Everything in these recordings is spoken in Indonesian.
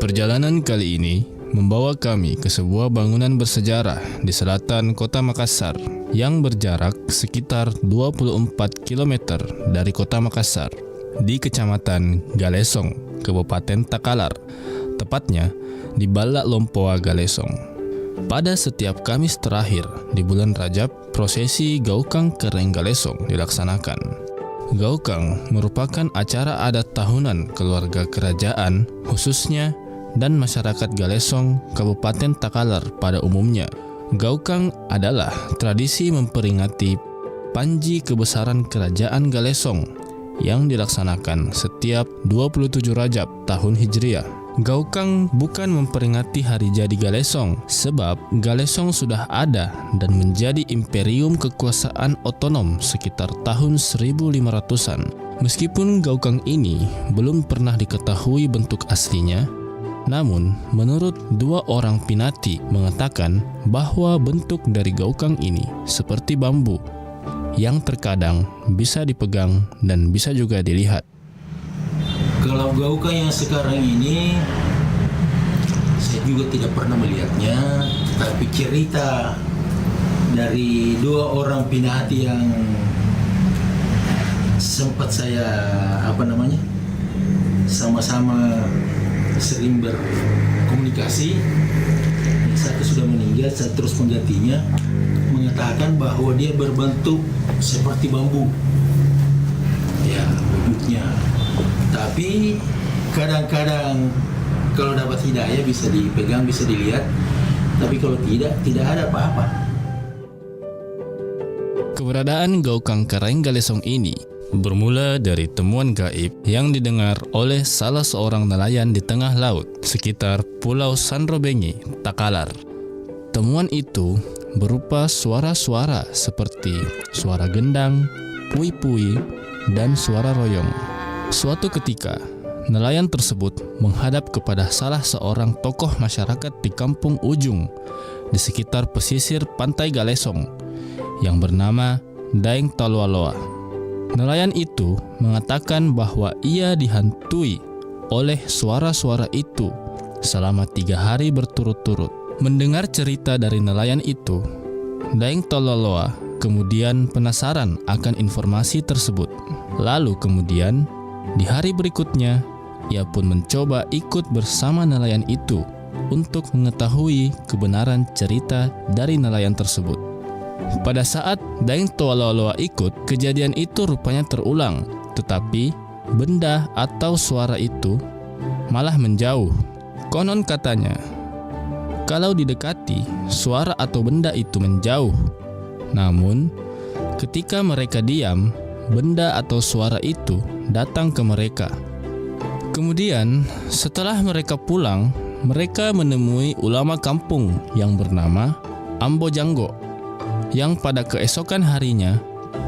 Perjalanan kali ini membawa kami ke sebuah bangunan bersejarah di selatan kota Makassar yang berjarak sekitar 24 km dari kota Makassar di Kecamatan Galesong, Kabupaten Takalar, tepatnya di Balak Lompoa Galesong. Pada setiap Kamis terakhir di bulan Rajab, prosesi Gaukang Kereng Galesong dilaksanakan. Gaukang merupakan acara adat tahunan keluarga kerajaan, khususnya dan masyarakat Galesong, Kabupaten Takalar pada umumnya. Gaukang adalah tradisi memperingati Panji Kebesaran Kerajaan Galesong yang dilaksanakan setiap 27 Rajab tahun Hijriah. Gaukang bukan memperingati hari jadi Galesong, sebab Galesong sudah ada dan menjadi imperium kekuasaan otonom sekitar tahun 1500-an. Meskipun Gaukang ini belum pernah diketahui bentuk aslinya, namun, menurut dua orang pinati mengatakan bahwa bentuk dari gaukang ini seperti bambu yang terkadang bisa dipegang dan bisa juga dilihat. Kalau gaukang yang sekarang ini, saya juga tidak pernah melihatnya, tapi cerita dari dua orang pinati yang sempat saya sama-sama sering berkomunikasi. Satu sudah meninggal, saya terus menggantinya, mengatakan bahwa dia berbentuk seperti bambu ya wujudnya, tapi kadang-kadang kalau dapat hidayah bisa dipegang, bisa dilihat, tapi kalau tidak ada apa-apa. Keberadaan Gaukang Kereng Galesong ini bermula dari temuan gaib yang didengar oleh salah seorang nelayan di tengah laut sekitar Pulau Sanrobengi, Takalar. Temuan itu berupa suara-suara seperti suara gendang, pui-pui, dan suara royong. Suatu ketika, nelayan tersebut menghadap kepada salah seorang tokoh masyarakat di kampung ujung di sekitar pesisir pantai Galesong yang bernama Daeng Taloaloa. Nelayan itu mengatakan bahwa ia dihantui oleh suara-suara itu selama 3 hari berturut-turut. Mendengar cerita dari nelayan itu, Daeng Taloaloa kemudian penasaran akan informasi tersebut. Lalu kemudian, di hari berikutnya, ia pun mencoba ikut bersama nelayan itu untuk mengetahui kebenaran cerita dari nelayan tersebut. Pada saat Daeng Taloaloa ikut, kejadian itu rupanya terulang, tetapi benda atau suara itu malah menjauh. Konon katanya, kalau didekati, suara atau benda itu menjauh. Namun, ketika mereka diam, benda atau suara itu datang ke mereka. Kemudian, setelah mereka pulang, mereka menemui ulama kampung yang bernama Ambo Janggo, yang pada keesokan harinya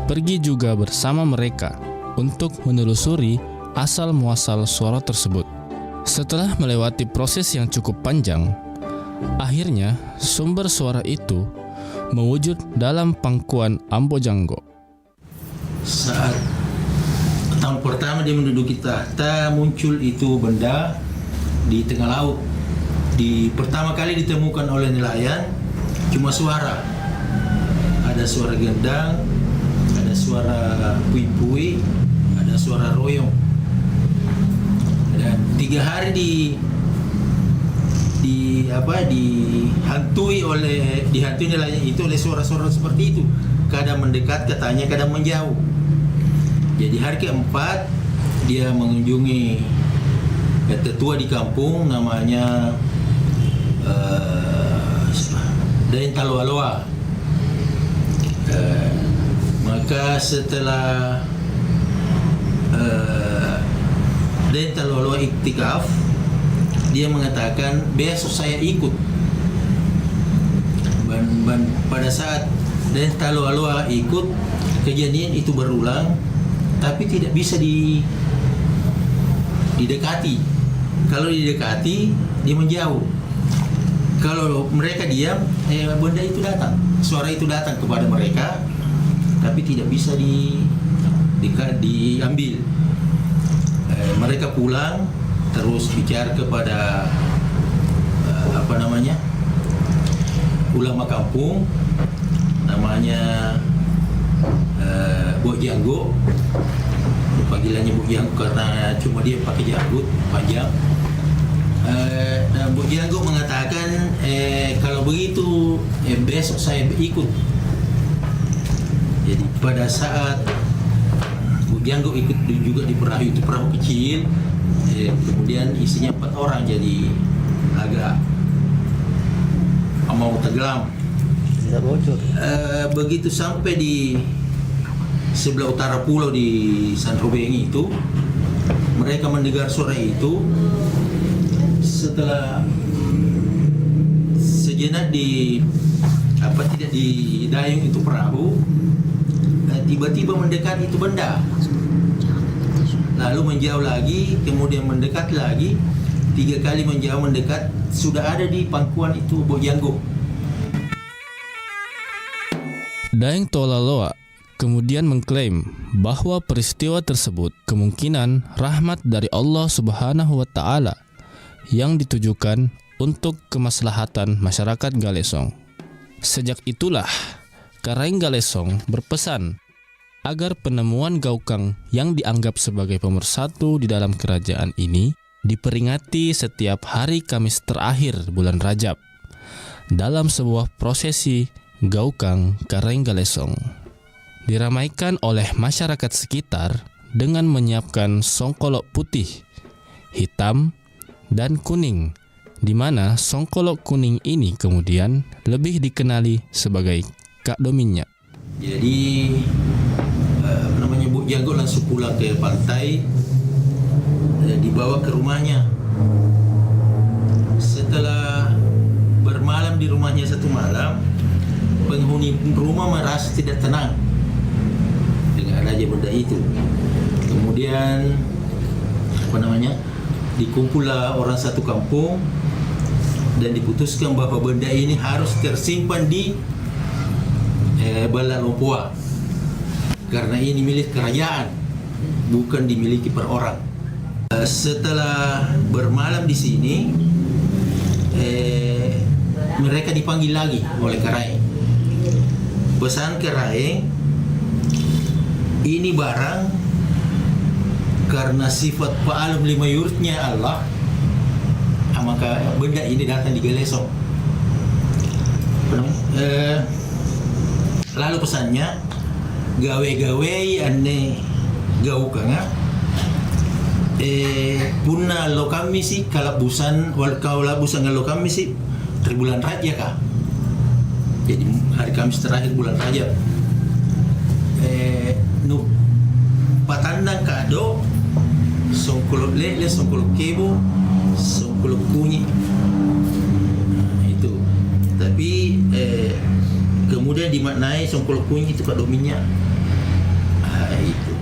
pergi juga bersama mereka untuk menelusuri asal-muasal suara tersebut. Setelah melewati proses yang cukup panjang, akhirnya sumber suara itu mewujud dalam pangkuan Ambo Janggo. Saat tahun pertama dia menduduki tahta, muncul itu benda di tengah laut. Pertama kali ditemukan oleh nelayan cuma suara. Ada suara gendang, ada suara pui-pui, ada suara royong. Dan 3 hari dihantui nelayan itu oleh suara-suara seperti itu. Kadang mendekat katanya, kadang menjauh. Jadi hari keempat dia mengunjungi tetua di kampung namanya Daeng Taloaloa. Maka setelah Daeng Taloaloa iktikaf, dia mengatakan besok saya ikut. Pada saat Daeng Taloaloa ikut, kejadian itu berulang, tapi tidak bisa didekati. Kalau didekati, dia menjauh. Kalau mereka diam, benda itu datang, suara itu datang kepada mereka, tapi tidak bisa diambil. Mereka pulang, terus bicara kepada ulama kampung, namanya Bok Janggo. Panggilannya Bok Janggo karena cuma dia pakai janggut panjang. Dan Bok Janggo mengatakan kalau begitu besok saya ikut. Jadi pada saat Bok Janggo ikut juga di perahu itu, perahu kecil, kemudian isinya 4 orang, jadi agak mau tenggelam. Tidak bocor. Begitu sampai di sebelah utara pulau di Sandro Bengi itu, mereka mendengar suara itu. Setelah sejenak tidak didayung itu perahu, tiba-tiba mendekat itu benda, lalu menjauh lagi, kemudian mendekat lagi, 3 kali menjauh mendekat, sudah ada di pangkuan itu Bok Janggo. Daeng Tolaloa kemudian mengklaim bahwa peristiwa tersebut kemungkinan rahmat dari Allah Subhanahu wa Ta'ala yang ditujukan untuk kemaslahatan masyarakat Galesong. Sejak itulah Karaeng Galesong berpesan agar penemuan gaukang yang dianggap sebagai pemersatu di dalam kerajaan ini diperingati setiap hari Kamis terakhir bulan Rajab dalam sebuah prosesi gaukang Karaeng Galesong. Diramaikan oleh masyarakat sekitar dengan menyiapkan songkolok putih, hitam, dan kuning, di mana songkolok kuning ini kemudian lebih dikenali sebagai Kak Dominyak. Jadi Bok Janggo langsung pulang ke pantai, dibawa ke rumahnya. Setelah bermalam di rumahnya 1 malam, penghuni rumah merasa tidak tenang dengan adanya benda itu. Kemudian dikumpullah orang satu kampung dan diputuskan bahwa benda ini harus tersimpan di Bala Lompoa, karena ini milik kerajaan, bukan dimiliki per orang. Setelah bermalam di sini, mereka dipanggil lagi oleh Karaeng. Pesan Karaeng, ini barang karena sifat fa'alun lima yuridnya Allah, maka benda ini datang di Galesong. Lalu pesannya, gawe-gawe ane gaukanga punna lo kami sih kalabusan wal kaulabusan lo kami sih dari bulan Rajab kah. Jadi hari Kamis terakhir bulan Rajab. Nu patandang kado songkolok lele, songkolok kebo, songkolok kunyi. Itu. Tapi kemudian dimaknai songkolok kunyi itu Kak Dominyak. Itu.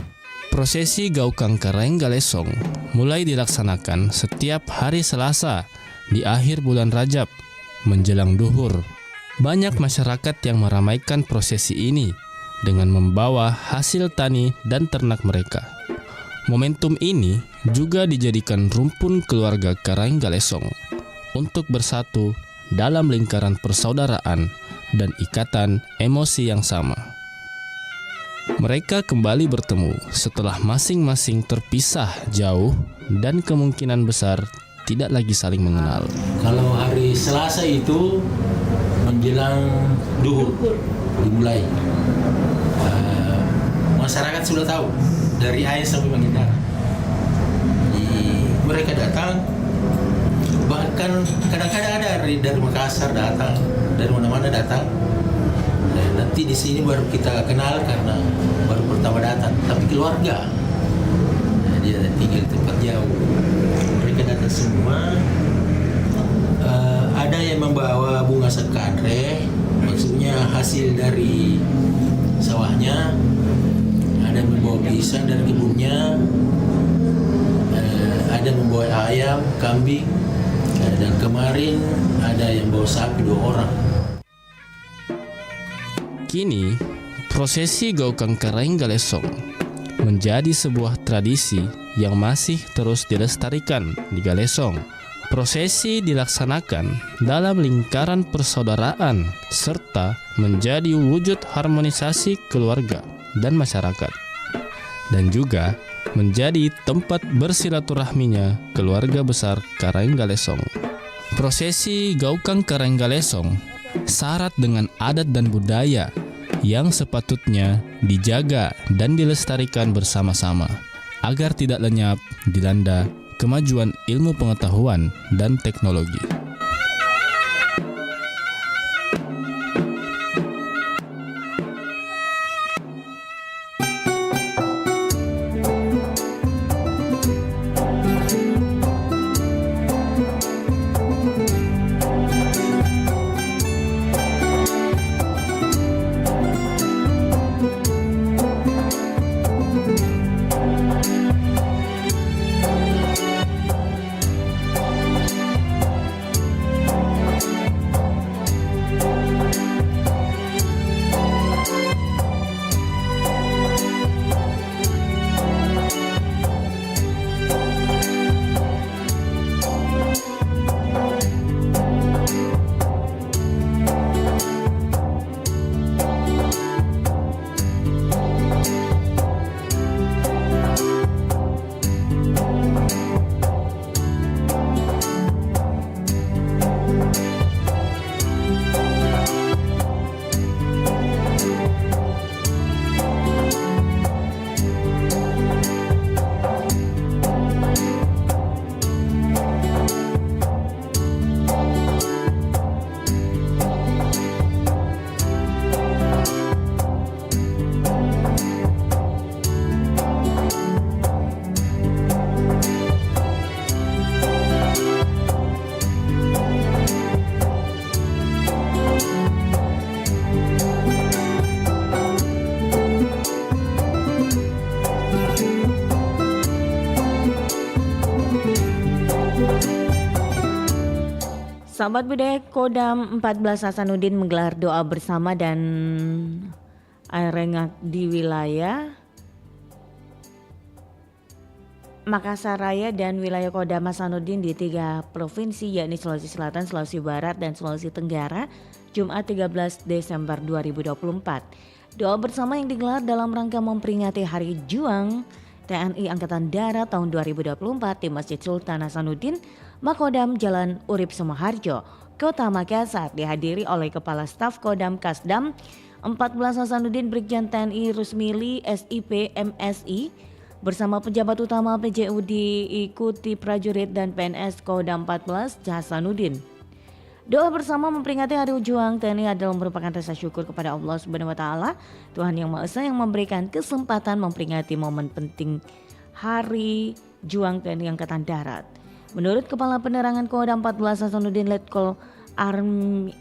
Prosesi gaukang Karaeng Galesong mulai dilaksanakan setiap hari Selasa di akhir bulan Rajab menjelang duhur. Banyak masyarakat yang meramaikan prosesi ini dengan membawa hasil tani dan ternak mereka. Momentum ini juga dijadikan rumpun keluarga Karaeng Galesong untuk bersatu dalam lingkaran persaudaraan dan ikatan emosi yang sama. Mereka kembali bertemu setelah masing-masing terpisah jauh dan kemungkinan besar tidak lagi saling mengenal. Kalau hari Selasa itu menjelang duhur dimulai. Masyarakat sudah tahu dari air sampai Mangindara. Mereka datang, bahkan kadang-kadang ada dari Makassar datang, dari mana-mana datang. Nanti di sini baru kita kenal karena baru pertama datang, tapi keluarga. Dia tinggal di tempat jauh. Mereka datang semua. Ada yang membawa bunga sekadre, maksudnya hasil dari sawahnya. Ada yang membawa pisang dari kebunnya. Ada yang membawa ayam, kambing. Dan kemarin ada yang bawa sapi 2 orang. Kini, prosesi gaukang Karaeng Galesong menjadi sebuah tradisi yang masih terus dilestarikan di Galesong. Prosesi dilaksanakan dalam lingkaran persaudaraan serta menjadi wujud harmonisasi keluarga dan masyarakat, dan juga menjadi tempat bersilaturahminya keluarga besar Karanggalesong. Prosesi Gaukang Karanggalesong syarat dengan adat dan budaya yang sepatutnya dijaga dan dilestarikan bersama-sama agar tidak lenyap dilanda kemajuan ilmu pengetahuan dan teknologi. Sahabat budaya Kodam 14 Hasanuddin menggelar doa bersama dan rengak di wilayah Makassar Raya dan wilayah Kodam Hasanuddin di 3 provinsi yakni Sulawesi Selatan, Sulawesi Barat, dan Sulawesi Tenggara Jumat 13 Desember 2024. Doa bersama yang digelar dalam rangka memperingati Hari Juang TNI Angkatan Darat tahun 2024 di Masjid Sultan Hasanuddin, Makodam Jalan Urip Sumoharjo, Kota Makassar, dihadiri oleh Kepala Staf Kodam Kasdam 14 Hasanuddin Brigjen TNI Rusmili SIP MSI bersama pejabat utama PJU, diikuti prajurit dan PNS Kodam 14 Hasanuddin. Doa bersama memperingati Hari Juang TNI adalah merupakan rasa syukur kepada Allah Subhanahu wa taala, Tuhan Yang Maha Esa yang memberikan kesempatan memperingati momen penting Hari Juang TNI Angkatan Darat. Menurut Kepala Penerangan Kodam 14 Hasanuddin Letkol Army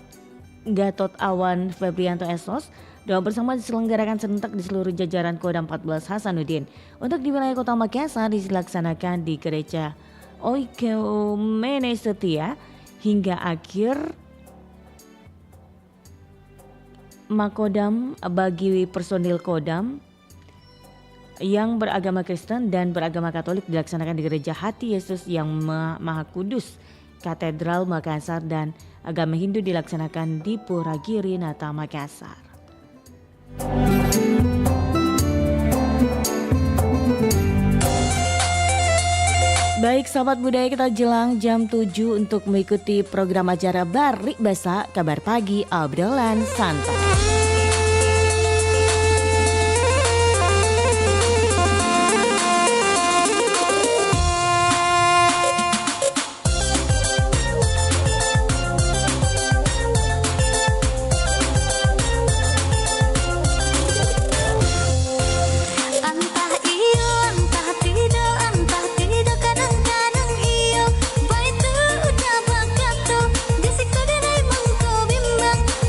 Gatot Awan Febrianto Esos, doa bersama diselenggarakan serentak di seluruh jajaran Kodam 14 Hasanuddin. Untuk di wilayah Kota Makassar dilaksanakan di Gereja Oikumene Setia hingga akhir Makodam bagi personil Kodam yang beragama Kristen dan beragama Katolik dilaksanakan di Gereja Hati Yesus yang Maha Kudus Katedral Makassar, dan agama Hindu dilaksanakan di Puragiri Nata Makassar. Baik sahabat budaya, kita jelang jam 7 untuk mengikuti program acara Barik Basa Kabar Pagi Obrolan Santai.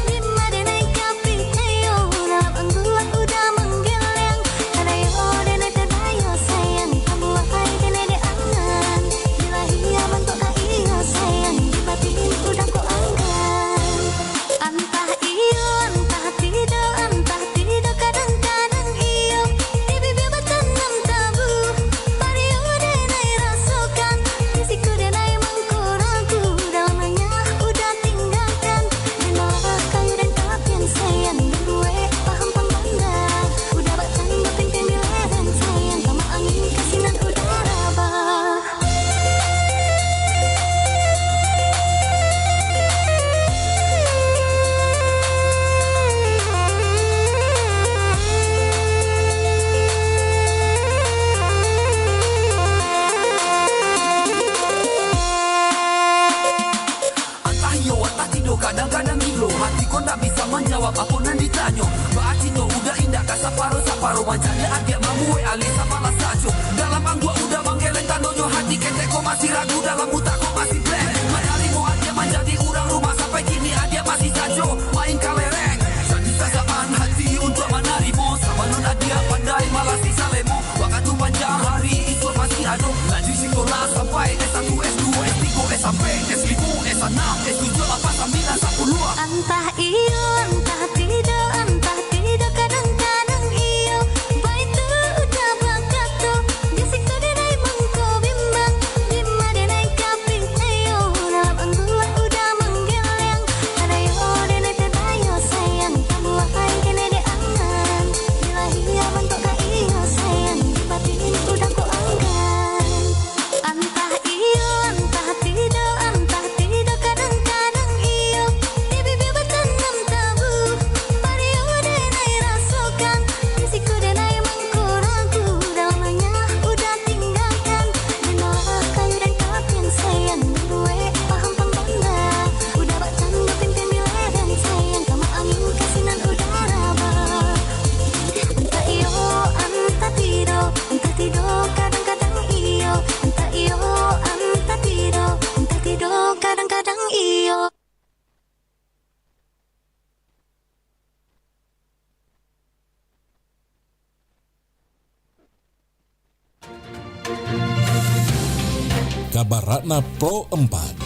Bimba de naik kapi jawab apa nan ditanya. Berarti tu udah indah ka saparo macamnya adik mamu ali sama lah sajo. Dalam angguak udah manggeleng tandonyo hati ketek kau masih ragu dalam mutak kau masih blank. Mayari mau adik menjadi orang rumah sampai kini adik masih sajo main kalereng. Jadi sasaan hati untuk menarimu sama non adik pandai malah sisa lemo. Waktu panjang hari itu masih ada. Lanjut sekolah sampai S1, S2, S3, S3, S5, S6, S7, 8, 9, 10. Entah iyo, entah tidak kadang-kadang iyo. Baik tu udah bangkato, bisikku denai mangko bimbang, bimba denai kaping ayo. Dalam angguak udah menggeleng, ada yo denai tetayo sayang. Tambuah kain kene de angan, bila hiya bentuk ka iyo sayang. Di batin udah ku anggan. Entah iyo, entah tidak kadang-kadang iyo. Di bibir bertanam tabu, Mario denai rasakan, bisikku denai mangku ragu. Dalamnya udah tinggalkan, benalah kayu dan kapian sayang. Gue paham pembangga, udah bak canda pimpin di ledeng sayang. Kamu angin kasinan udara bah. Entah iyo, entah tidak kadang-kadang iyo. Entah iyo, entah tidak kadang-kadang iyo. Kabar Ratna Pro 4.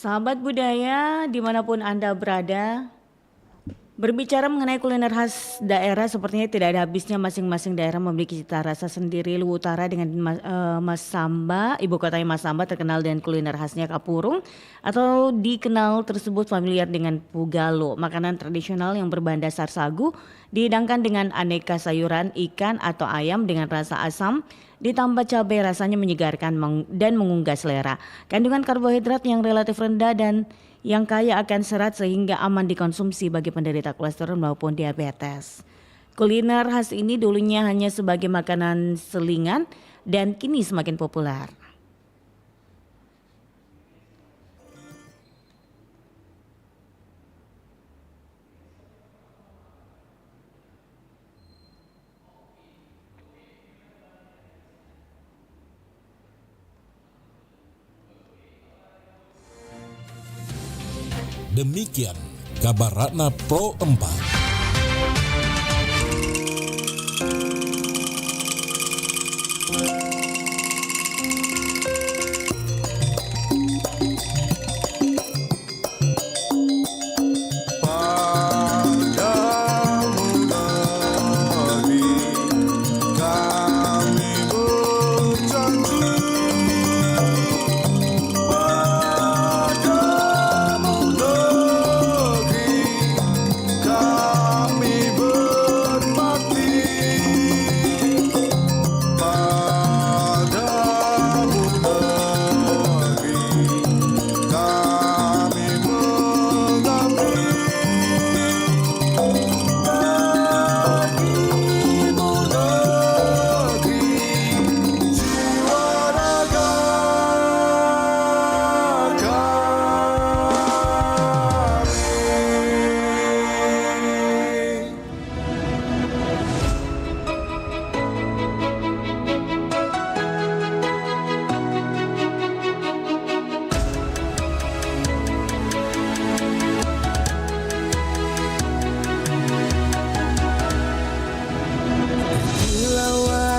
Sahabat budaya dimanapun Anda berada, berbicara mengenai kuliner khas daerah sepertinya tidak ada habisnya. Masing-masing daerah memiliki cita rasa sendiri. Luwu Utara dengan Masamba, ibu kotanya Masamba terkenal dengan kuliner khasnya kapurung atau dikenal tersebut familiar dengan pugalo, makanan tradisional yang berbahan dasar sagu dihidangkan dengan aneka sayuran, ikan atau ayam dengan rasa asam ditambah cabai, rasanya menyegarkan dan menggugah selera. Kandungan karbohidrat yang relatif rendah dan yang kaya akan serat sehingga aman dikonsumsi bagi penderita kolesterol maupun diabetes. Kuliner khas ini dulunya hanya sebagai makanan selingan dan kini semakin populer. Demikian kabar Ratna Pro 4.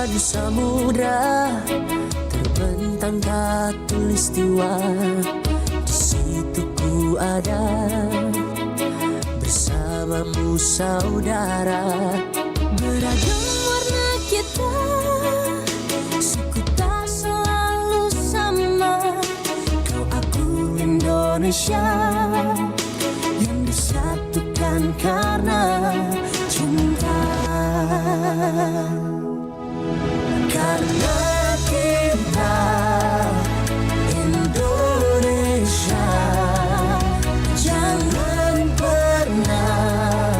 Di samudra terbentang khatulistiwa, di situ ku ada bersamamu saudara. Beragam warna kita, suku tak selalu sama. Kau aku Indonesia yang disatukan karena cinta. Karena kita Indonesia, jangan pernah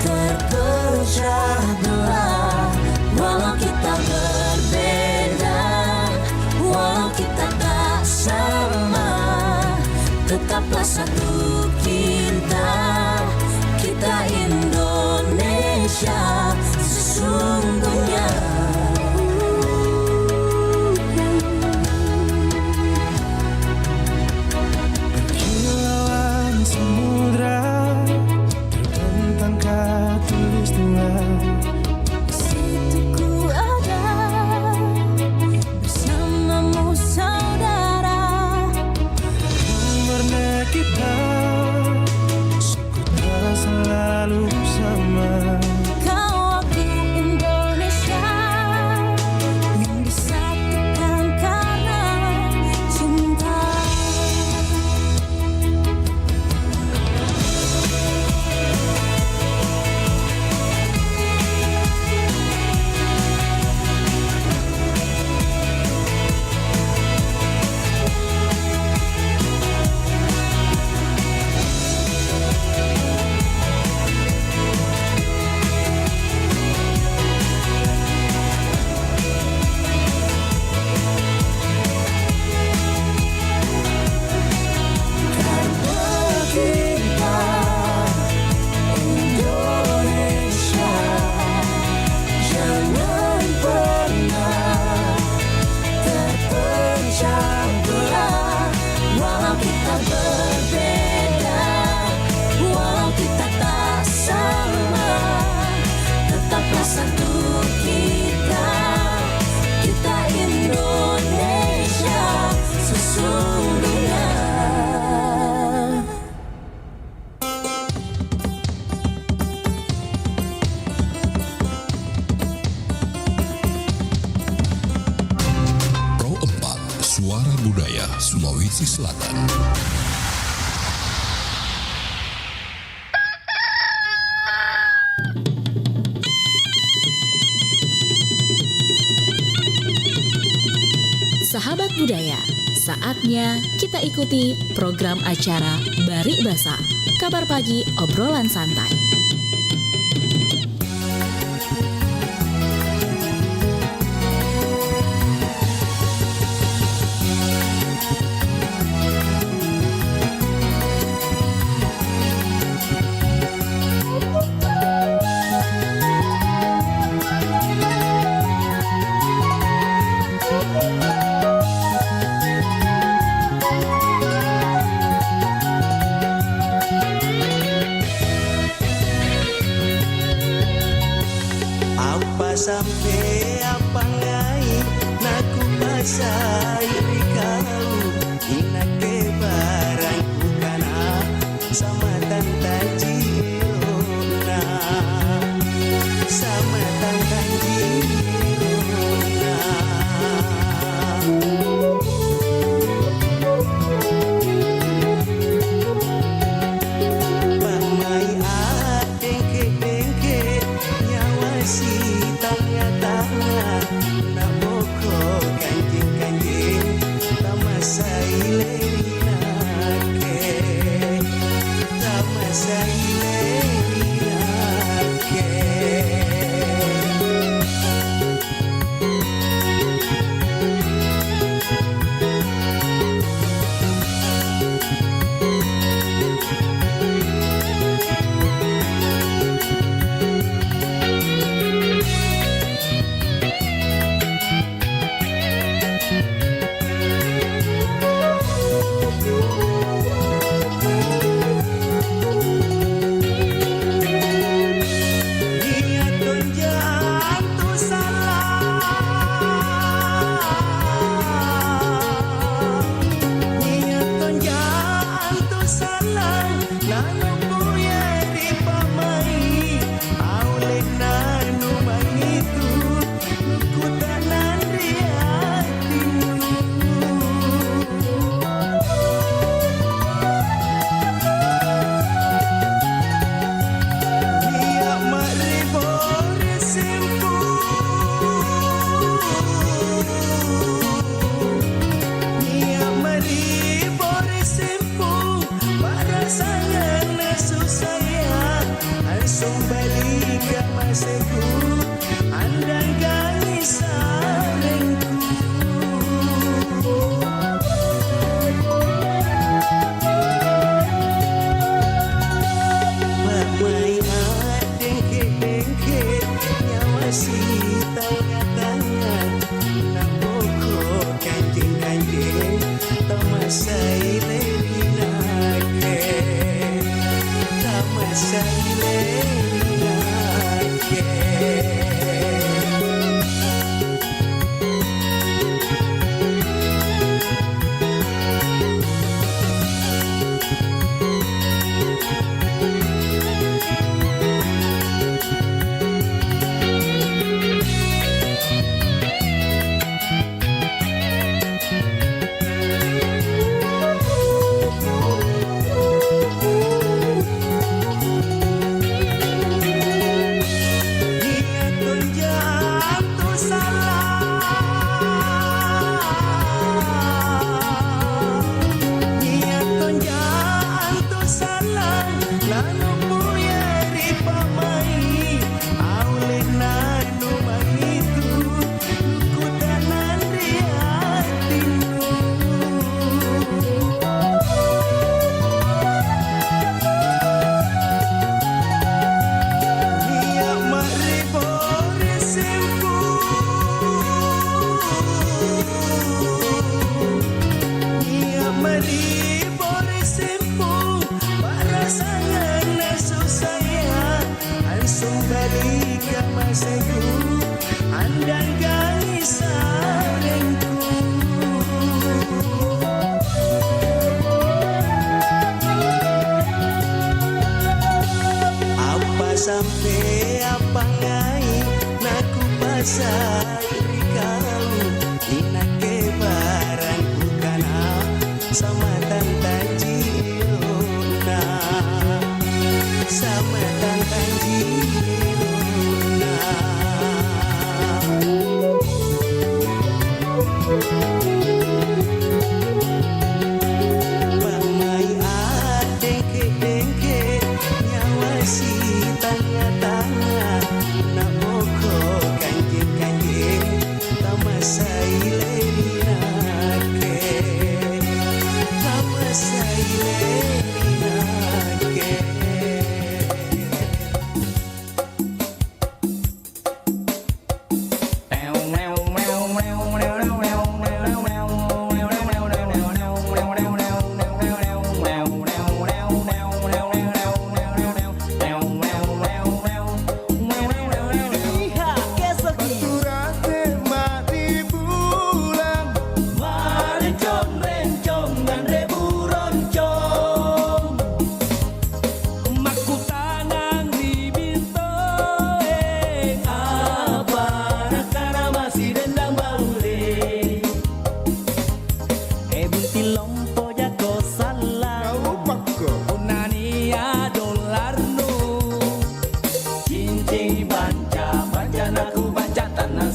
terpecah belah. Walau kita berbeda, walau kita tak sama, tetaplah satu kita, kita Indonesia sesungguhnya. Indonesia sesungguhnya. Sulawesi Selatan. Sahabat budaya, saatnya kita ikuti program acara Barik Basa, kabar pagi obrolan santai. Sampai apa ngai naku pasai kau inak ke barang bukana sama tantan jirona sama tantan jirona pamai adengke nyawa si nak boko kanjing-kanjing tamasai lerinake tamasai lerinake sampai apa ngai naku pasai kau inak ke barang bukana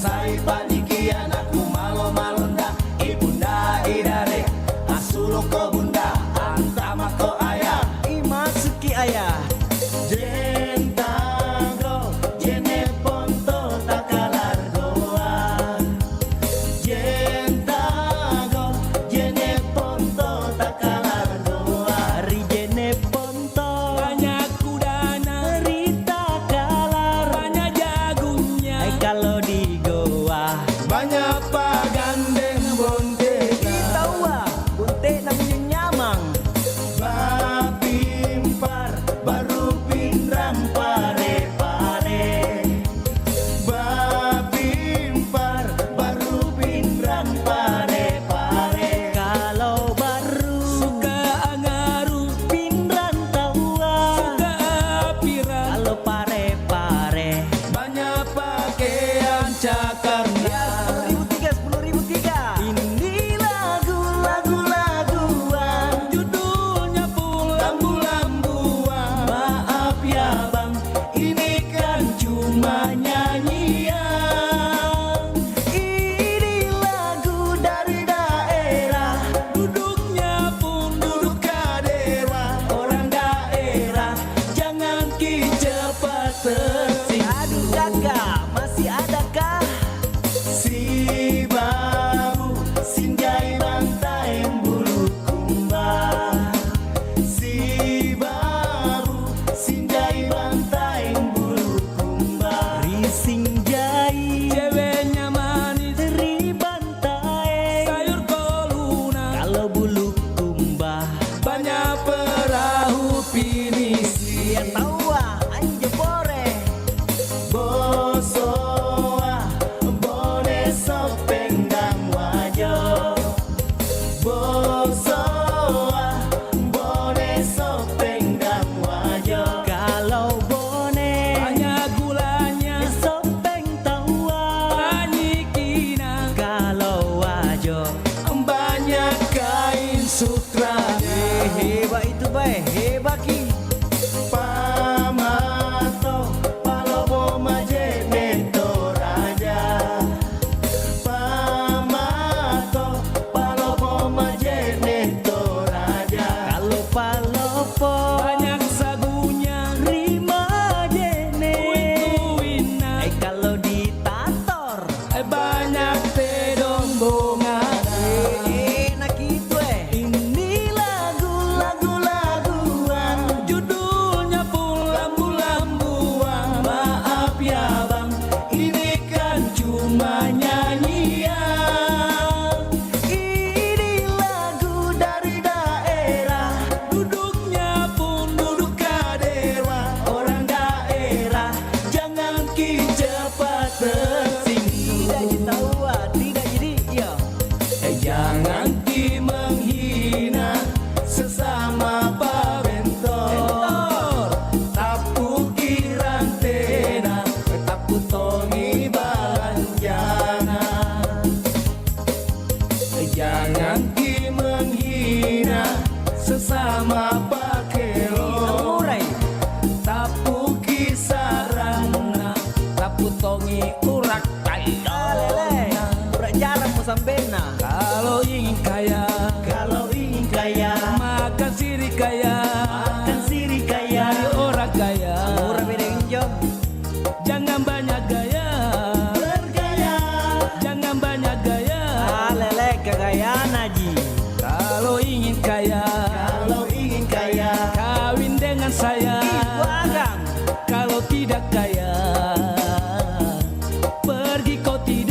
Sai panikian aku malo-malonda Ibunda idare Asulo ko bunda Antama ko ayah Imasuki ayah Jentago Jene ponto takalar goa Jentago Jene ponto takalar goa Ri jene ponto Banyak kudana Ri takalar Banyak jagungnya Kalau di goa Banyak pagandeng bontega Tawa bonte namanya nyamang Bapimpar baru pinram pare-pare Bapimpar baru pinram pare-pare Kalau baru suka angaru pinran tawa Suka apiran Kalau pare-pare Banyak pakaian cakarnya 10.003 Ini lagu-laguan Judulnya pun lambu-lambuan Maaf ya bang Ini kan cuma nyanyian Ini lagu dari daerah Duduknya pun duduk kadera Orang daerah Jangan ki cepat tersing Aduh kakak masih adakah Si babu sinjai bantai bulu kumbang Si babu sinjai bantai bulu kumbang Risinjai ceweknya manis Ri bantai sayur koluna Kalau bulu kumbang Banyak perahu pinisi Yang tawa anje bore Bosoa bone sopeng dan wajo Bosoa bone sopeng dan wajo Kalau bone banyak gulanya sopeng tawa Banyikina Kalau wajo banyak kain sutra Hebat itu baik hebat ki Pamato palobo maje neto raja Pamato palobo maje neto raja Kalau palopo banyak sagunya Rima jene Wina Kalau ditator banyak tedombongan Enak itu Ini lagu-laguan Judulnya pun lambu-lambuan Maaf ya bang Ini kan cuma nyanyian Ini lagu dari daerah Duduknya pun duduk kadera Orang daerah Jangan ki cepat tersing Tidak ditawa Tidak jadi ya Jangan ki menghina Sesama pabentor Tapu kirantena Tapu tongi balanjana Jangan ki menghina Sesama pakelo Tapu kisarana Tapu tongi urak talona Urak jarang musambena Kalau ingin kaya Makan siri kaya Dari orang kaya Murah bedeng jom Jangan banyak gaya Bergaya Jangan banyak gaya Lele kegayaan aji Kalau ingin kaya Kawin dengan saya Kalau tidak kaya Pergi kau tidak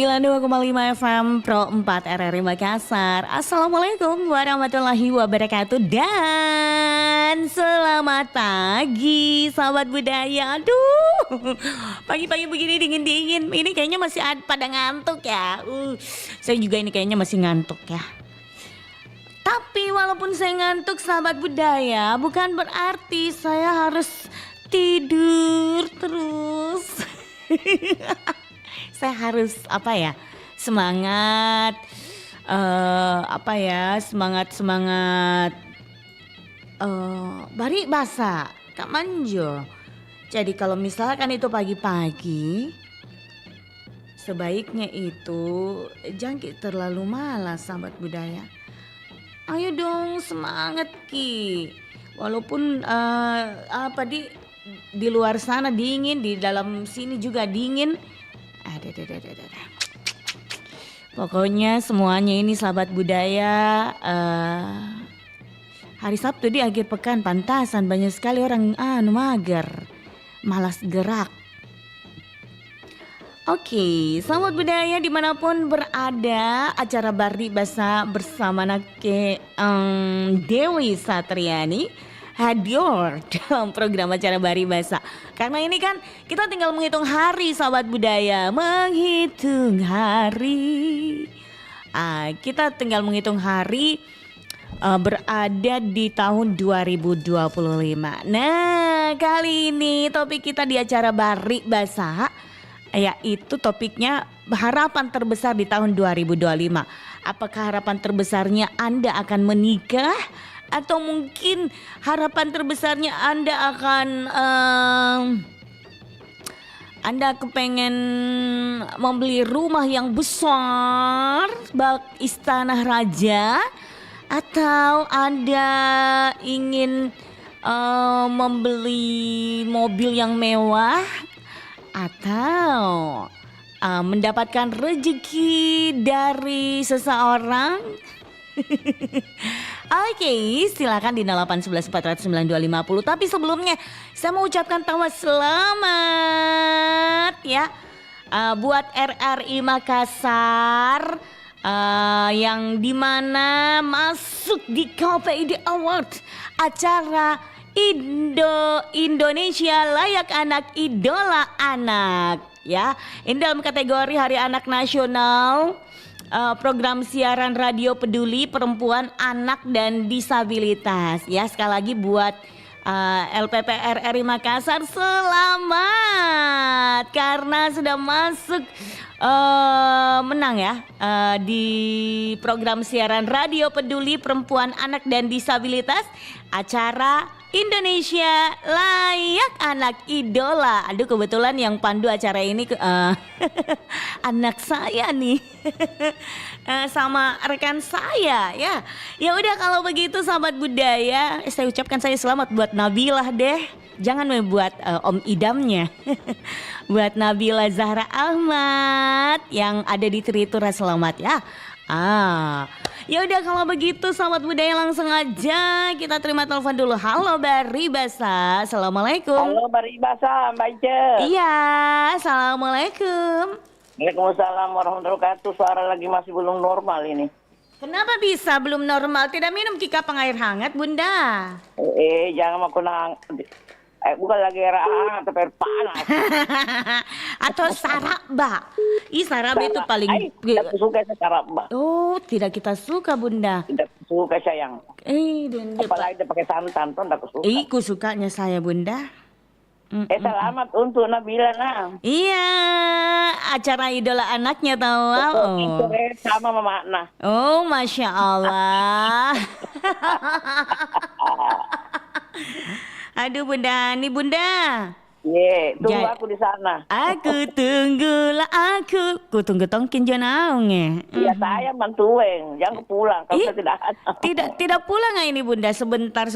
92,5 FM Pro 4 RRI Makassar. Assalamualaikum warahmatullahi wabarakatuh. Dan selamat pagi sahabat budaya. Aduh, pagi-pagi begini dingin-dingin. Ini kayaknya masih pada ngantuk ya. Saya juga ini kayaknya masih ngantuk ya. Tapi walaupun saya ngantuk sahabat budaya, bukan berarti saya harus tidur terus. Saya harus semangat, semangat bari basa Kak Manjo. Jadi kalau misalkan itu pagi-pagi, sebaiknya itu jangan terlalu malas sahabat budaya. Ayo dong semangat Ki. Walaupun di luar sana dingin, di dalam sini juga dingin. Pokoknya semuanya ini sahabat budaya. Hari Sabtu di akhir pekan pantasan banyak sekali orang mager, malas gerak. Oke, sahabat budaya dimanapun berada, acara Bari Basa bersama Nake Dewi Satriani hadir dalam program acara Bari Basa. Karena ini kan kita tinggal menghitung hari sahabat budaya, menghitung hari. Kita tinggal menghitung hari berada di tahun 2025. Nah, kali ini topik kita di acara Bari Basa yaitu topiknya harapan terbesar di tahun 2025. Apakah harapan terbesarnya Anda akan menikah? Atau mungkin harapan terbesarnya Anda kepengen membeli rumah yang besar bak istana raja, atau Anda ingin membeli mobil yang mewah, atau mendapatkan rezeki dari seseorang. Oke, silakan di 0811 409 250. Tapi sebelumnya saya mau ucapkan tawa selamat ya buat RRI Makassar yang dimana masuk di KPID Award, acara Indonesia Layak Anak Idola Anak ya. Ini dalam kategori Hari Anak Nasional, program siaran radio peduli perempuan, anak dan disabilitas ya. Sekali lagi buat LPP RRI Makassar selamat karena sudah masuk menang ya di program siaran radio peduli perempuan, anak dan disabilitas, acara Indonesia Layak Anak Idola. Aduh, kebetulan yang pandu acara ini anak saya nih. Sama rekan saya ya. Ya udah, kalau begitu sahabat budaya, saya ucapkan saya selamat buat Nabilah deh. Jangan buat Om Idamnya. Buat Nabila Zahra Ahmad yang ada di Tritura, selamat ya. Ya udah, kalau begitu sahabat budaya langsung aja kita terima telepon dulu. Halo Bari Basa, assalamualaikum. Halo Bari Basa, Mbak Ice. Iya, assalamualaikum. Waalaikumsalam warahmatullahi wabarakatuh. Suara lagi masih belum normal ini. Kenapa bisa belum normal? Tidak minum kikapang air hangat Bunda? Jangan mau nang. Bukan lagi air hangat, tapi air panas. Atau saraba. Saraba itu paling. Tidak suka saya saraba. Oh, tidak kita suka Bunda. Tidak suka sayang. Apalagi dia pakai santan, tuh tidak suka. Ku sukanya saya Bunda. Selamat untuk Nabila nah. Iya, acara idola anaknya tahu. Itu sama Mama Nah. Oh, Masya Allah. Aduh Bunda, nih Bunda. Tunggu aku di sana. Aku tunggulah ku tunggu tongkin jonaung ya. Iya, saya mantueng, jangan pulang kalau saya tidak ada. Tidak pulang nggak ini Bunda? Sebentar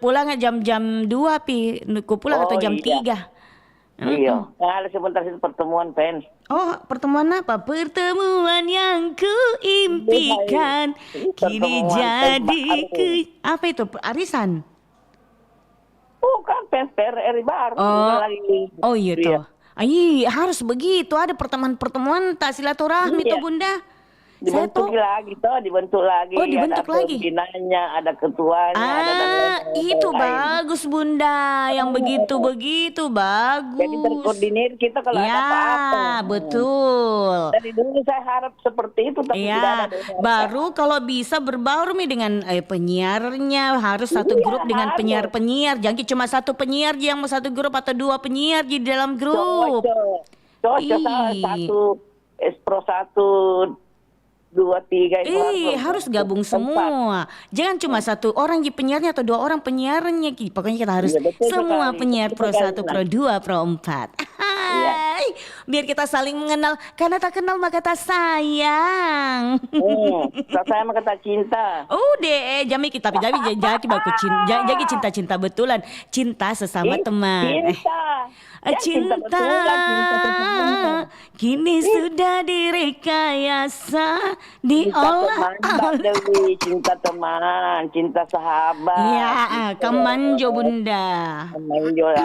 pulang jam 2 ku pulang atau jam 3. Iya, ada sebentar itu pertemuan fans. Oh, pertemuan apa? Pertemuan yang ku impikan kini jadi apa itu? Arisan? Bukan fans RRI baru. Oh iya toh. Harus begitu. Ada pertemuan-pertemuan tak silaturahmi Iya. tuh Bunda. Dibentuk lagi toh, dibentuk lagi. Oh, dibentuk ada lagi. Pimpinannya, ada ketuanya, ada dan lain-lain. Itu bagus Bunda. Yang begitu-begitu bagus. Jadi terkoordinir kita kalau ada apa-apa. Ya, betul. Dari dulu saya harap seperti itu, tapi tidak ada. Ya, baru kalau bisa berbaur nih dengan penyiarnya, harus satu Iya, grup dengan harus. penyiar-penyiar. Jangan cuma satu penyiar yang mau satu grup atau dua penyiar di dalam grup. Cocok Ih. satu Espro 1, 2, 3 itu Harus gabung semua. Jangan cuma satu orang di penyiarnya atau dua orang penyiarnya. Pokoknya kita harus Iya, betul semua sekali. penyiar Betul Pro sekali, 1, Pro 2, Pro 4. Hai. Biar kita saling mengenal. Karena tak kenal maka tak sayang. Saya mah kata cinta. Udah, jami kita jadi baku jadi cinta betulan, cinta sesama teman. Cinta betulan, cinta sesama. Kini sudah direkayasa, diolah Cinta teman, cinta sahabat. Ya, kemanjo Bunda. Kemanjo lah.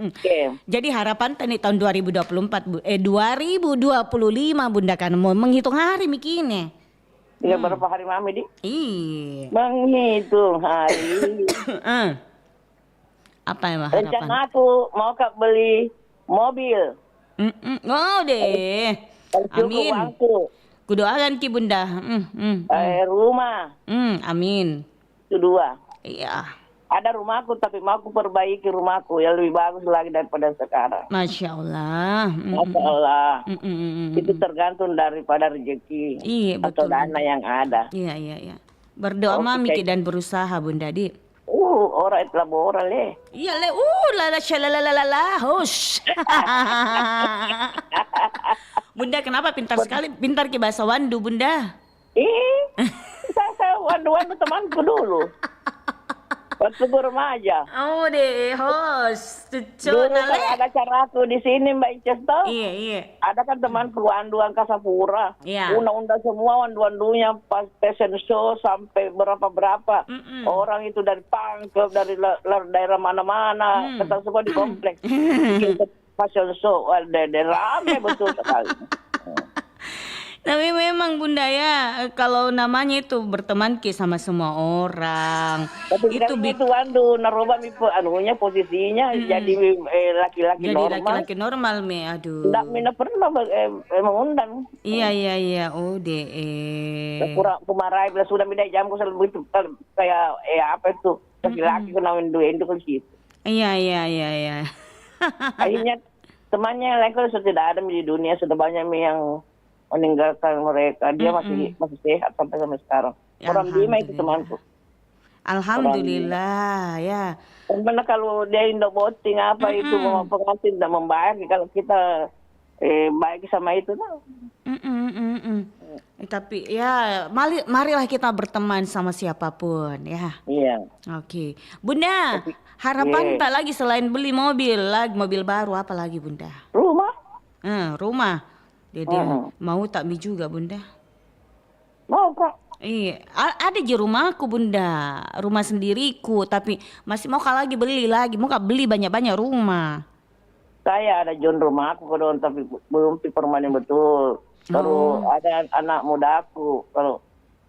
Oke. Jadi harapan tadi tahun 2025 Bunda kan mau menghitung hari mikirnya. Iya, berapa hari mami di? Iya. Menghitung hari. Apa emang harapan? Rencana aku mau beli mobil. Oh deh. Amin. Kudoakan ki Bunda. Rumah. Amin. Itu 2. Iya. Ada rumahku tapi mau aku perbaiki rumahku yang lebih bagus lagi daripada sekarang. Masya Allah. Masya Allah. Itu tergantung daripada rezeki atau dana yang ada. Iya. Berdoa mami dan berusaha Bunda Di. Orang itu labora le. Iya le. Hush. Bunda kenapa pintar sekali? Pintar ke bahasa Wandu Bunda. Saya wandu-wandu temanku dulu. Waktu gue remaja. Oh deh, host. Dulu kalau ada acara aku di sini Mbak Ices tau? Iya. Ada kan temanku Wandu Angkasa Pura. Iya. Undang-undang semua wandu-wandunya pas fashion show sampai berapa-berapa. Orang itu dari Pangkep, dari daerah mana-mana. Ketemu semua di kompleks. Kita fashion show. Rame betul sekali. Tapi memang Bunda ya, kalau namanya itu berteman sama semua orang. Tapi itu Wandu naroba anunya posisinya jadi laki-laki normal. Jadi laki-laki normal aduh. Tidak mina pernah mengundang. Iya. Oh deh. Kurang pemarai bila sudah beda jamku selalu itu kayak apa itu laki-laki kenalin dua itu kan gitu. Iya. Akhirnya temannya lain kalau sudah tidak ada di dunia, sudah banyak yang meninggalkan mereka. Dia masih sehat sampai sekarang. Orang Bima itu temanku. Alhamdulillah ya. Karena kalau dia indoboting apa itu mau pengantin tidak membayar kalau kita baik sama itu nah. Tapi ya marilah kita berteman sama siapapun ya. Iya. Oke. Bunda, harapan tak lagi selain beli mobil baru apa lagi Bunda? Rumah. Dia mau tak mi juga Bunda? Mau kok. Iya, ada di rumahku Bunda, rumah sendiriku, tapi masih mau lagi beli banyak-banyak rumah. Saya ada John rumah aku kedon tapi belum permanen betul. Terus ada anak muda aku kalau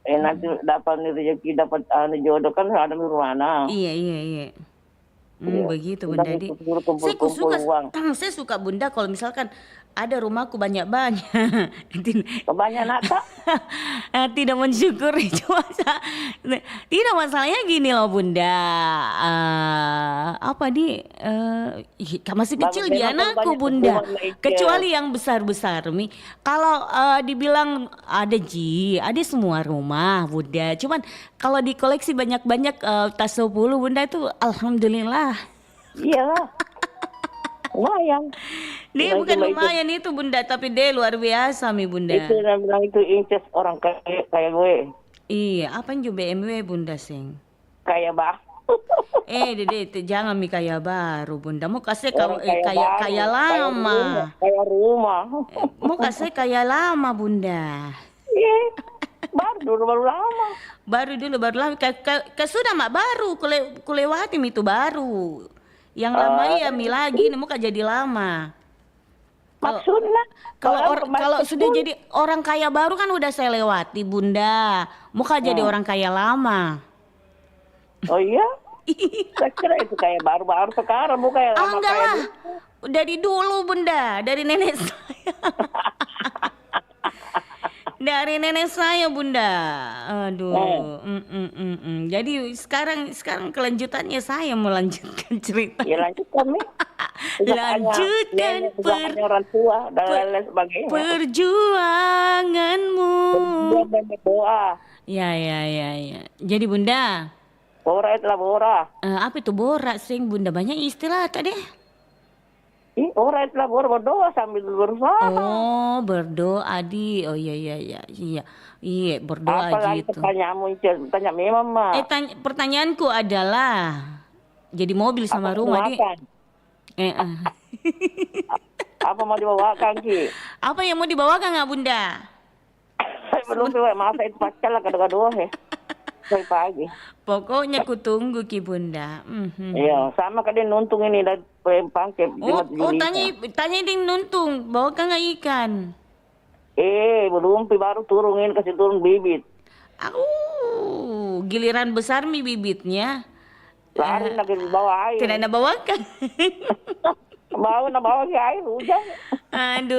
nanti dapat rezeki dapat jodoh kan ada di rumah anak. Iya. Begitu Bunda Di. Saya suka Bunda kalau misalkan ada rumahku banyak-banyak. Banyak nata? Tidak mensyukuri tidak masalahnya gini loh Bunda. Masih kecil dia anakku Bunda. Kecuali yang besar-besar Mi. Kalau dibilang ada semua rumah Bunda. Cuman kalau dikoleksi banyak-banyak tas 10 Bunda itu alhamdulillah. Iyalah. Lumayan. Dia bukan lumayan itu Bunda, tapi dia luar biasa Mi Bunda. Itu yang bilang itu Inces orang kayak gue. Iya, apa juga BMW Bunda Sing? Kayak Dede, jangan Mi kaya baru Bunda. Mau kasih kaya lama. Kayak rumah. Mau kasih kaya lama Bunda. Iya. Baru lama. Baru lama. Sudah mak baru, kulewati itu baru. Yang lama ya Mi lagi, ini muka jadi lama. Maksudnya Kalau sudah jadi orang kaya baru kan udah saya lewati Bunda. Muka jadi orang kaya lama. Oh iya? Saya kira itu kayak baru-baru sekarang, bukan kayak lama Enggak kayak lah. Dari dulu Bunda, dari nenek saya. Dari nenek saya Bunda. Aduh. Jadi sekarang kelanjutannya saya mau lanjutkan cerita. Ya lanjutkan nih. Lanjutkan orang tua dan lain sebagainya. Perjuanganmu. Berjuang dan berdoa. Ya. Jadi Bunda, Bora itulah bora. apa itu borak sing Bunda, banyak istilah tadi. Ora itulah bora, berdoa sambil berusaha. Oh, berdoa di. Oh iya. Iya, berdoa Apalagi gitu. pertanyaanmu, tanya memang mah. Pertanyaanku adalah jadi mobil sama Apa rumah di. dibawakan? Apa mau dibawakan Ki? Apa yang mau dibawakan nggak Bunda? Saya belum tahu, masa itu pacar lah kadang-kadang ya. Sampai pagi. Pokoknya ku tunggu Ki Bunda. Iya, sama kan dia nuntung ini dari Pangkep. Tanya dia nuntung, bawakan nggak ikan? Belum, baru turunin, kasih turun bibit. Giliran besar mi bibitnya. Lari lagi di bawah air. Tidak ada bawakan. Bawa ke air, hujan. Aduh.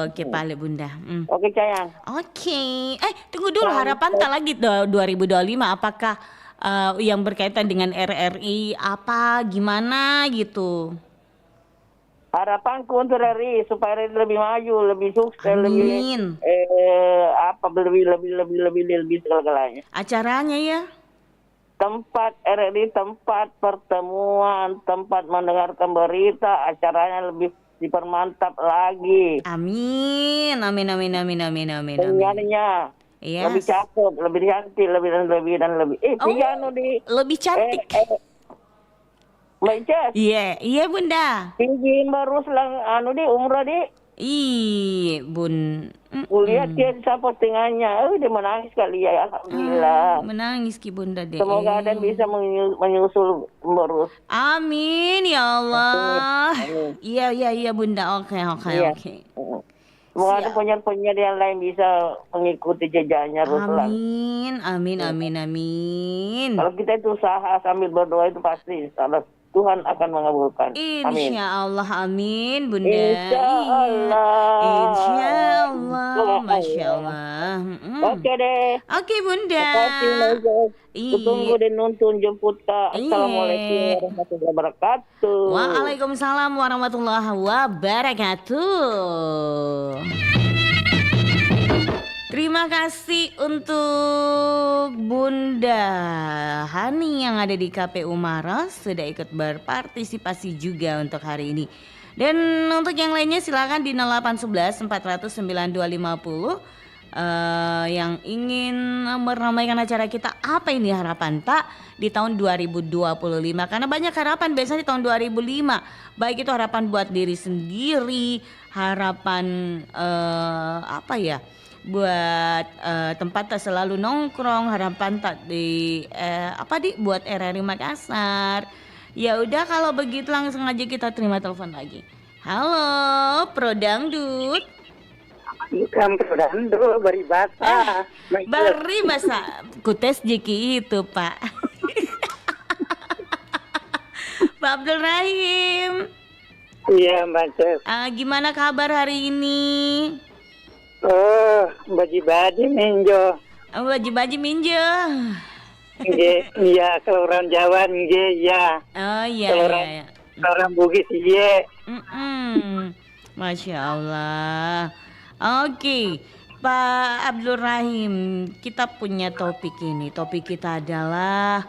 Oke, Pale Bunda. Oke, sayang. Oke. Tunggu dulu, harapan tak lagi 2025. Apakah yang berkaitan dengan RRI apa gimana gitu? Harapanku untuk RRI supaya RRI lebih maju, lebih sukses, Amin. lebih segala-galanya. Acaranya ya? Tempat RRI, tempat pertemuan, tempat mendengarkan berita, acaranya lebih dipermantap lagi. Amin. Penyanyinya Yes. lebih cakep, lebih cantik, lebih. Piano lebih cantik. Mbak Icah. Iya Bunda. Tinggi baru selang umrah Bun. Kulihat dia sa postingannya, dia menangis kali ya, alhamdulillah. Menangis Ki Bunda deh. Semoga ada yang bisa menyusul terus. Amin ya Allah. Amin. Iya Bunda. Oke. Iya. Semoga ada penyiar-penyiar yang lain bisa mengikuti jejaknya Ruslan. Amin. Kalau kita itu usaha sambil berdoa itu pasti Tuhan akan mengabulkan. Amin. Insya Allah, amin Bunda. Insya Allah. Masya Allah. Oke deh. Oke Bunda. Tunggu dan nonton jemput Kak. Assalamualaikum warahmatullahi wabarakatuh. Waalaikumsalam warahmatullahi wabarakatuh. Terima kasih untuk Bunda Hani yang ada di KPU Maros sudah ikut berpartisipasi juga untuk hari ini. Dan untuk yang lainnya silakan di 0811 400 9250 yang ingin meramaikan acara kita. Apa ini harapan tak di tahun 2025? Karena banyak harapan biasanya di tahun 2005. Baik itu harapan buat diri sendiri, harapan buat tempat tak selalu nongkrong, harapan tak di buat RRI Makassar. Ya udah kalau begitu langsung aja kita terima telepon lagi. Halo, Pro Dangdut. Bukan Pro Dangdut, bari basa. Bari basa. Kutes jiki itu, Pak. Pak Abdul Rahim. Iya, Mbak Cez. Gimana kabar hari ini? Oh, baji-baji minjo. Baji-baji minjo. Iya, kalau orang Jawa ya. Oh iya. Kalau orang Bugis iya. Masya Allah. Oke, Pak Abdul Rahim, kita punya topik ini. Topik kita adalah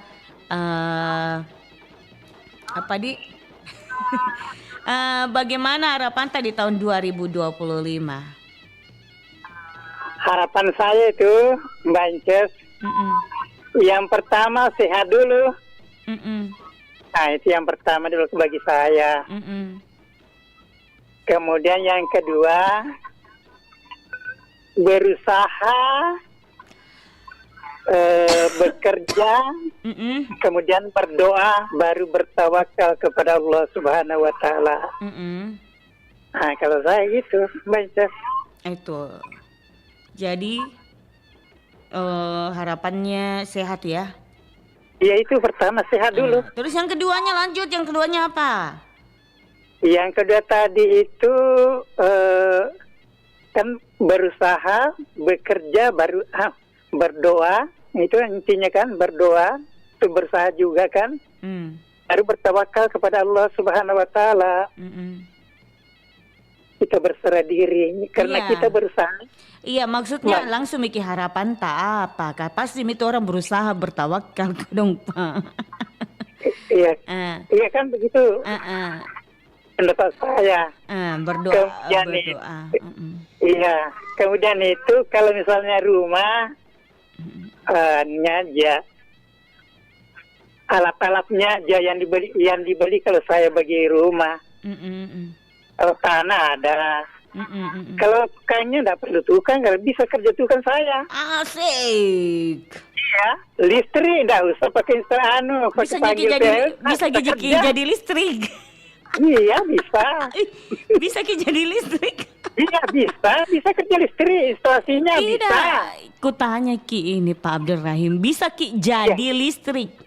bagaimana harapan tadi tahun 2025? Harapan saya itu, Mbak Inces, yang pertama sehat dulu. Nah, itu yang pertama dulu bagi saya. Kemudian yang kedua, berusaha, bekerja, kemudian berdoa, baru bertawakal kepada Allah Subhanahu wa Ta'ala. Nah, kalau saya gitu, baca. Itu. Jadi harapannya sehat ya. Ya itu pertama sehat dulu. Terus yang keduanya lanjut, yang keduanya apa? Yang kedua tadi itu kan berusaha, bekerja, berdoa. Itu intinya kan, berdoa, itu berusaha juga kan. Baru bertawakal kepada Allah Subhanahu wa taala. Kita berserah diri karena kita berusaha. Iya, maksudnya langsung mikir harapan tak apa. Pasti itu orang berusaha bertawakal dong, Pak. Iya. Iya kan begitu. Pendapat saya. Berdoa. Iya. Kemudian itu kalau misalnya rumah aja alat-alatnya aja yang dibeli kalau saya bagi rumah. Kalau tanah ada. Kalau tukangnya tidak perlu tukang, kalau bisa kerja tukang saya. Asik. Iya, listrik tidak usah pakai bisa jadi listrik. Iya bisa. Bisa jadi listrik. Iya bisa kerja listrik, instalasinya bisa. Ku tanya Ki ini Pak Abdul Rahim, bisa Ki jadi listrik?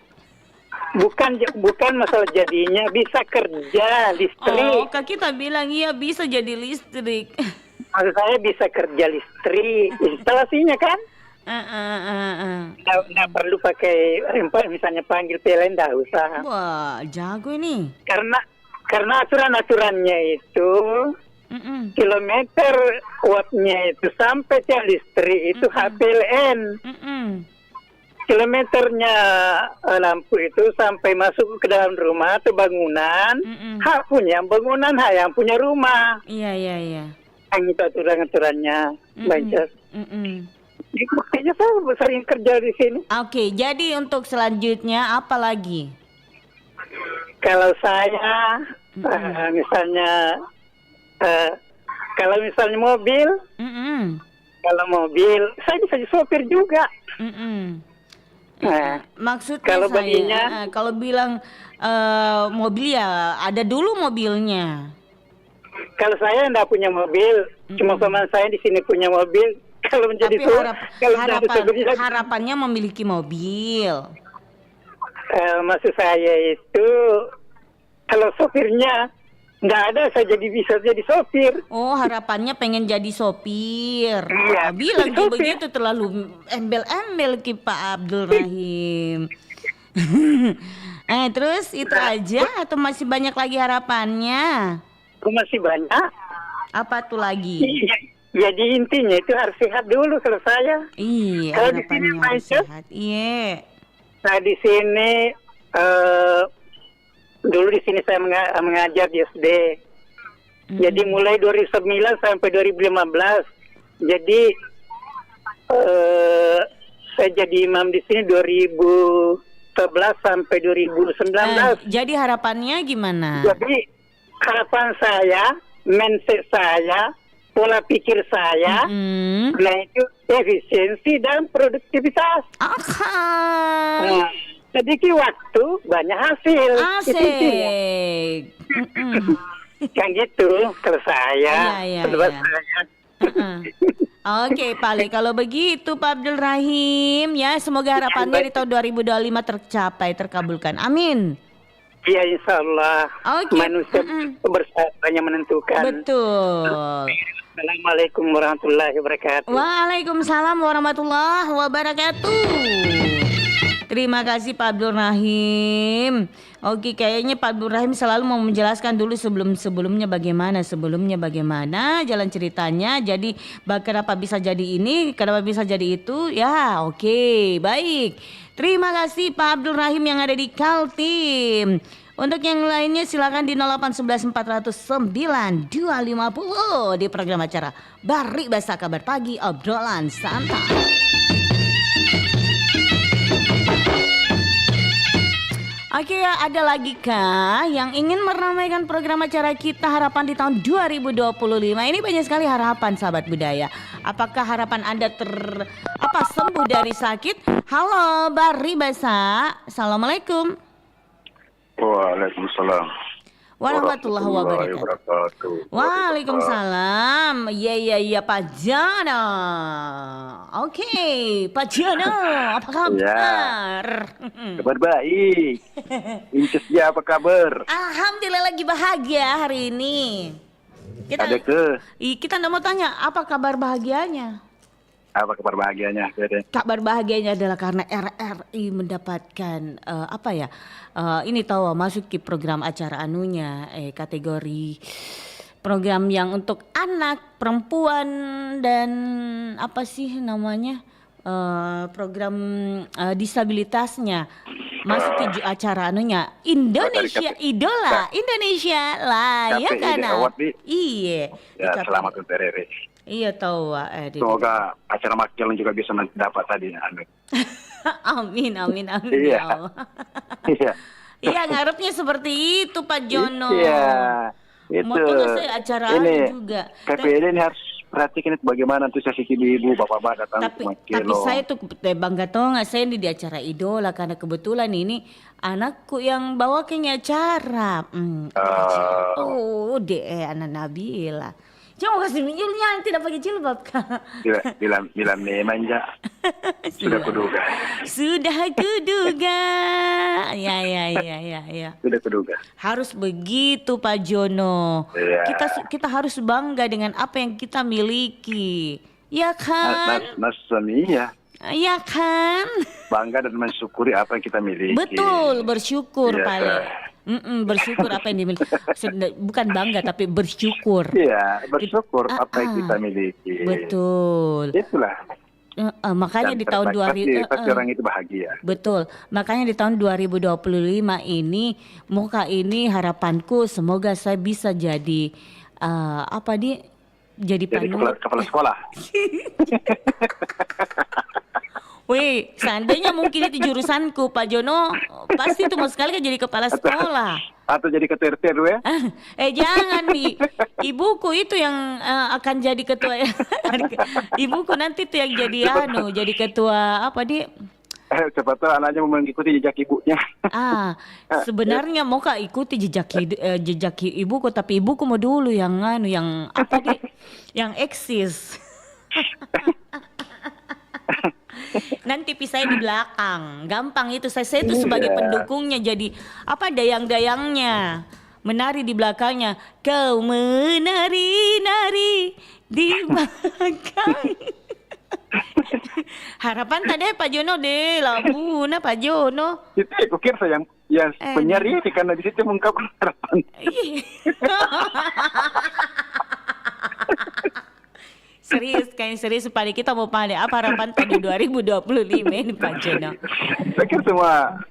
Bukan masalah jadinya, bisa kerja listrik. Oh, Kak kita bilang iya bisa jadi listrik. Maksud saya bisa kerja listrik, instalasinya kan? Nggak perlu pakai misalnya panggil PLN, nggak usah. Wah, jago ini. Karena aturan-aturannya itu kilometer wattnya itu sampai tiang listrik itu HPLN. Kilometernya lampu itu sampai masuk ke dalam rumah atau bangunan, hak punya bangunan, hak yang punya rumah. Iya. Yang itu aturan-aturannya, baca. Buktinya saya sering kerja di sini. Oke, jadi untuk selanjutnya apa lagi? Kalau saya, misalnya, kalau misalnya mobil, kalau mobil, saya bisa jadi sopir juga. Maksudnya kalau kalau bilang mobil ya ada dulu mobilnya. Kalau saya enggak punya mobil, cuma teman saya di sini punya mobil. Kalau menjadi harapannya memiliki mobil. Maksud saya itu kalau sopirnya nggak ada, saya bisa jadi sopir. Oh, harapannya pengen jadi sopir. Iya, bilang begitu terlalu embel-embel Ki Pak Abdul Rahim. Terus itu aja atau masih banyak lagi harapannya? Masih banyak. Apa tuh lagi? Jadi intinya itu harus sehat dulu kalau saya. Iya, kalau di sini harus sehat. Iya. Saya di sini dulu di sini saya mengajar di SD. Jadi mulai 2009 sampai 2015. Jadi saya jadi imam di sini 2011 sampai 2019. Jadi harapannya gimana? Jadi harapan saya, mindset saya, pola pikir saya, nah itu efisiensi dan produktivitas. Sedikit waktu, banyak hasil. Asik. Kan gitu kalau saya. Oke, Pak Le, kalau begitu Pak Abdul Rahim ya, semoga harapannya di tahun 2025 tercapai, terkabulkan. Amin. Iya, insya Allah. Manusia bersahabatnya menentukan. Betul. Assalamualaikum warahmatullahi wabarakatuh. Waalaikumsalam warahmatullahi wabarakatuh. Terima kasih Pak Abdul Rahim. Oke, kayaknya Pak Abdul Rahim selalu mau menjelaskan dulu sebelumnya bagaimana jalan ceritanya. Jadi kenapa bisa jadi ini, kenapa bisa jadi itu. Ya, oke, baik. Terima kasih Pak Abdul Rahim yang ada di Kaltim. Untuk yang lainnya silakan di 0811 409 250 di program acara Bari Basa Kabar Pagi Obrolan Santai. Oke, ada lagi kah yang ingin meramaikan program acara kita Harapan di tahun 2025? Ini banyak sekali harapan sahabat budaya. Apakah harapan Anda sembuh dari sakit? Halo, Bari Basa. Assalamualaikum. Waalaikumsalam. warahmatullahi wabarakatuh. Waalaikumsalam. Iya Pak Jono. Oke, Pak Jono, apa kabar? Kabar baik. Incesnya apa kabar? Alhamdulillah lagi bahagia hari ini. Kita mau tanya apa kabar bahagianya? Apa kabar bahagianya? Kabar bahagianya adalah karena RRI mendapatkan ini tahu masuk ke program acara anunya kategori program yang untuk anak, perempuan dan apa sih namanya program disabilitasnya masuk ke acara anunya Indonesia Idola Indonesia lah ya kan? Iya. Ya, selamat untuk RRI. Iya tahu semoga acara Makilan juga bisa dapat tadi. Amin. Iya. Iya ngarepnya seperti itu Pak Jono. Iya. Itu. Makanya saya acara ini juga. KPD ini harus perhatikan itu bagaimana antusias ibu bapak-bapak datang ke Makilan. Tapi saya tuh bangga tahu nggak saya di acara Idola karena kebetulan ini anakku yang bawa kayaknya acara. Anak Nabila. Cuma kasih minjulnya tidak pakai jilbab kak. Bila memang sudah kuduga. Ya. Sudah kuduga. Harus begitu Pak Jono. Ya. Kita harus bangga dengan apa yang kita miliki. Ya kan? Iya. Ya kan? Bangga dan mensyukuri apa yang kita miliki. Betul, bersyukur ya, paling. Bersyukur apa yang dimiliki. Bukan bangga tapi bersyukur. Iya, bersyukur apa yang kita miliki. Betul. Itulah. Makanya dan di tahun 2000 pasti orang itu bahagia. Betul. Makanya di tahun 2025 ini ini harapanku semoga saya bisa jadi jadi kepala sekolah. Wih, seandainya mungkin itu jurusanku, Pak Jono, pasti itu mau sekali kan jadi kepala sekolah. Atau jadi ketua RT RW? Jangan nih, ibuku itu yang akan jadi ketua. Ibuku nanti tuh yang jadi ketua Siapa tahu anaknya mau mengikuti jejak ibunya. Sebenarnya mau kak ikuti jejak ibuku, tapi ibuku mau dulu yang yang eksis. Nanti pisah di belakang, gampang itu saya itu sebagai pendukungnya jadi dayang-dayangnya, menari di belakangnya, kau menari-nari di belakang. Harapan tadi Pak Jono deh, labuna Pak Jono. Itu aku kira saya yang penyiar ini karena di situ mengungkapkan harapan. Serius supaya kita mau pandai apa harapan tadi 2025 ini Pak Jono. Saya kira semua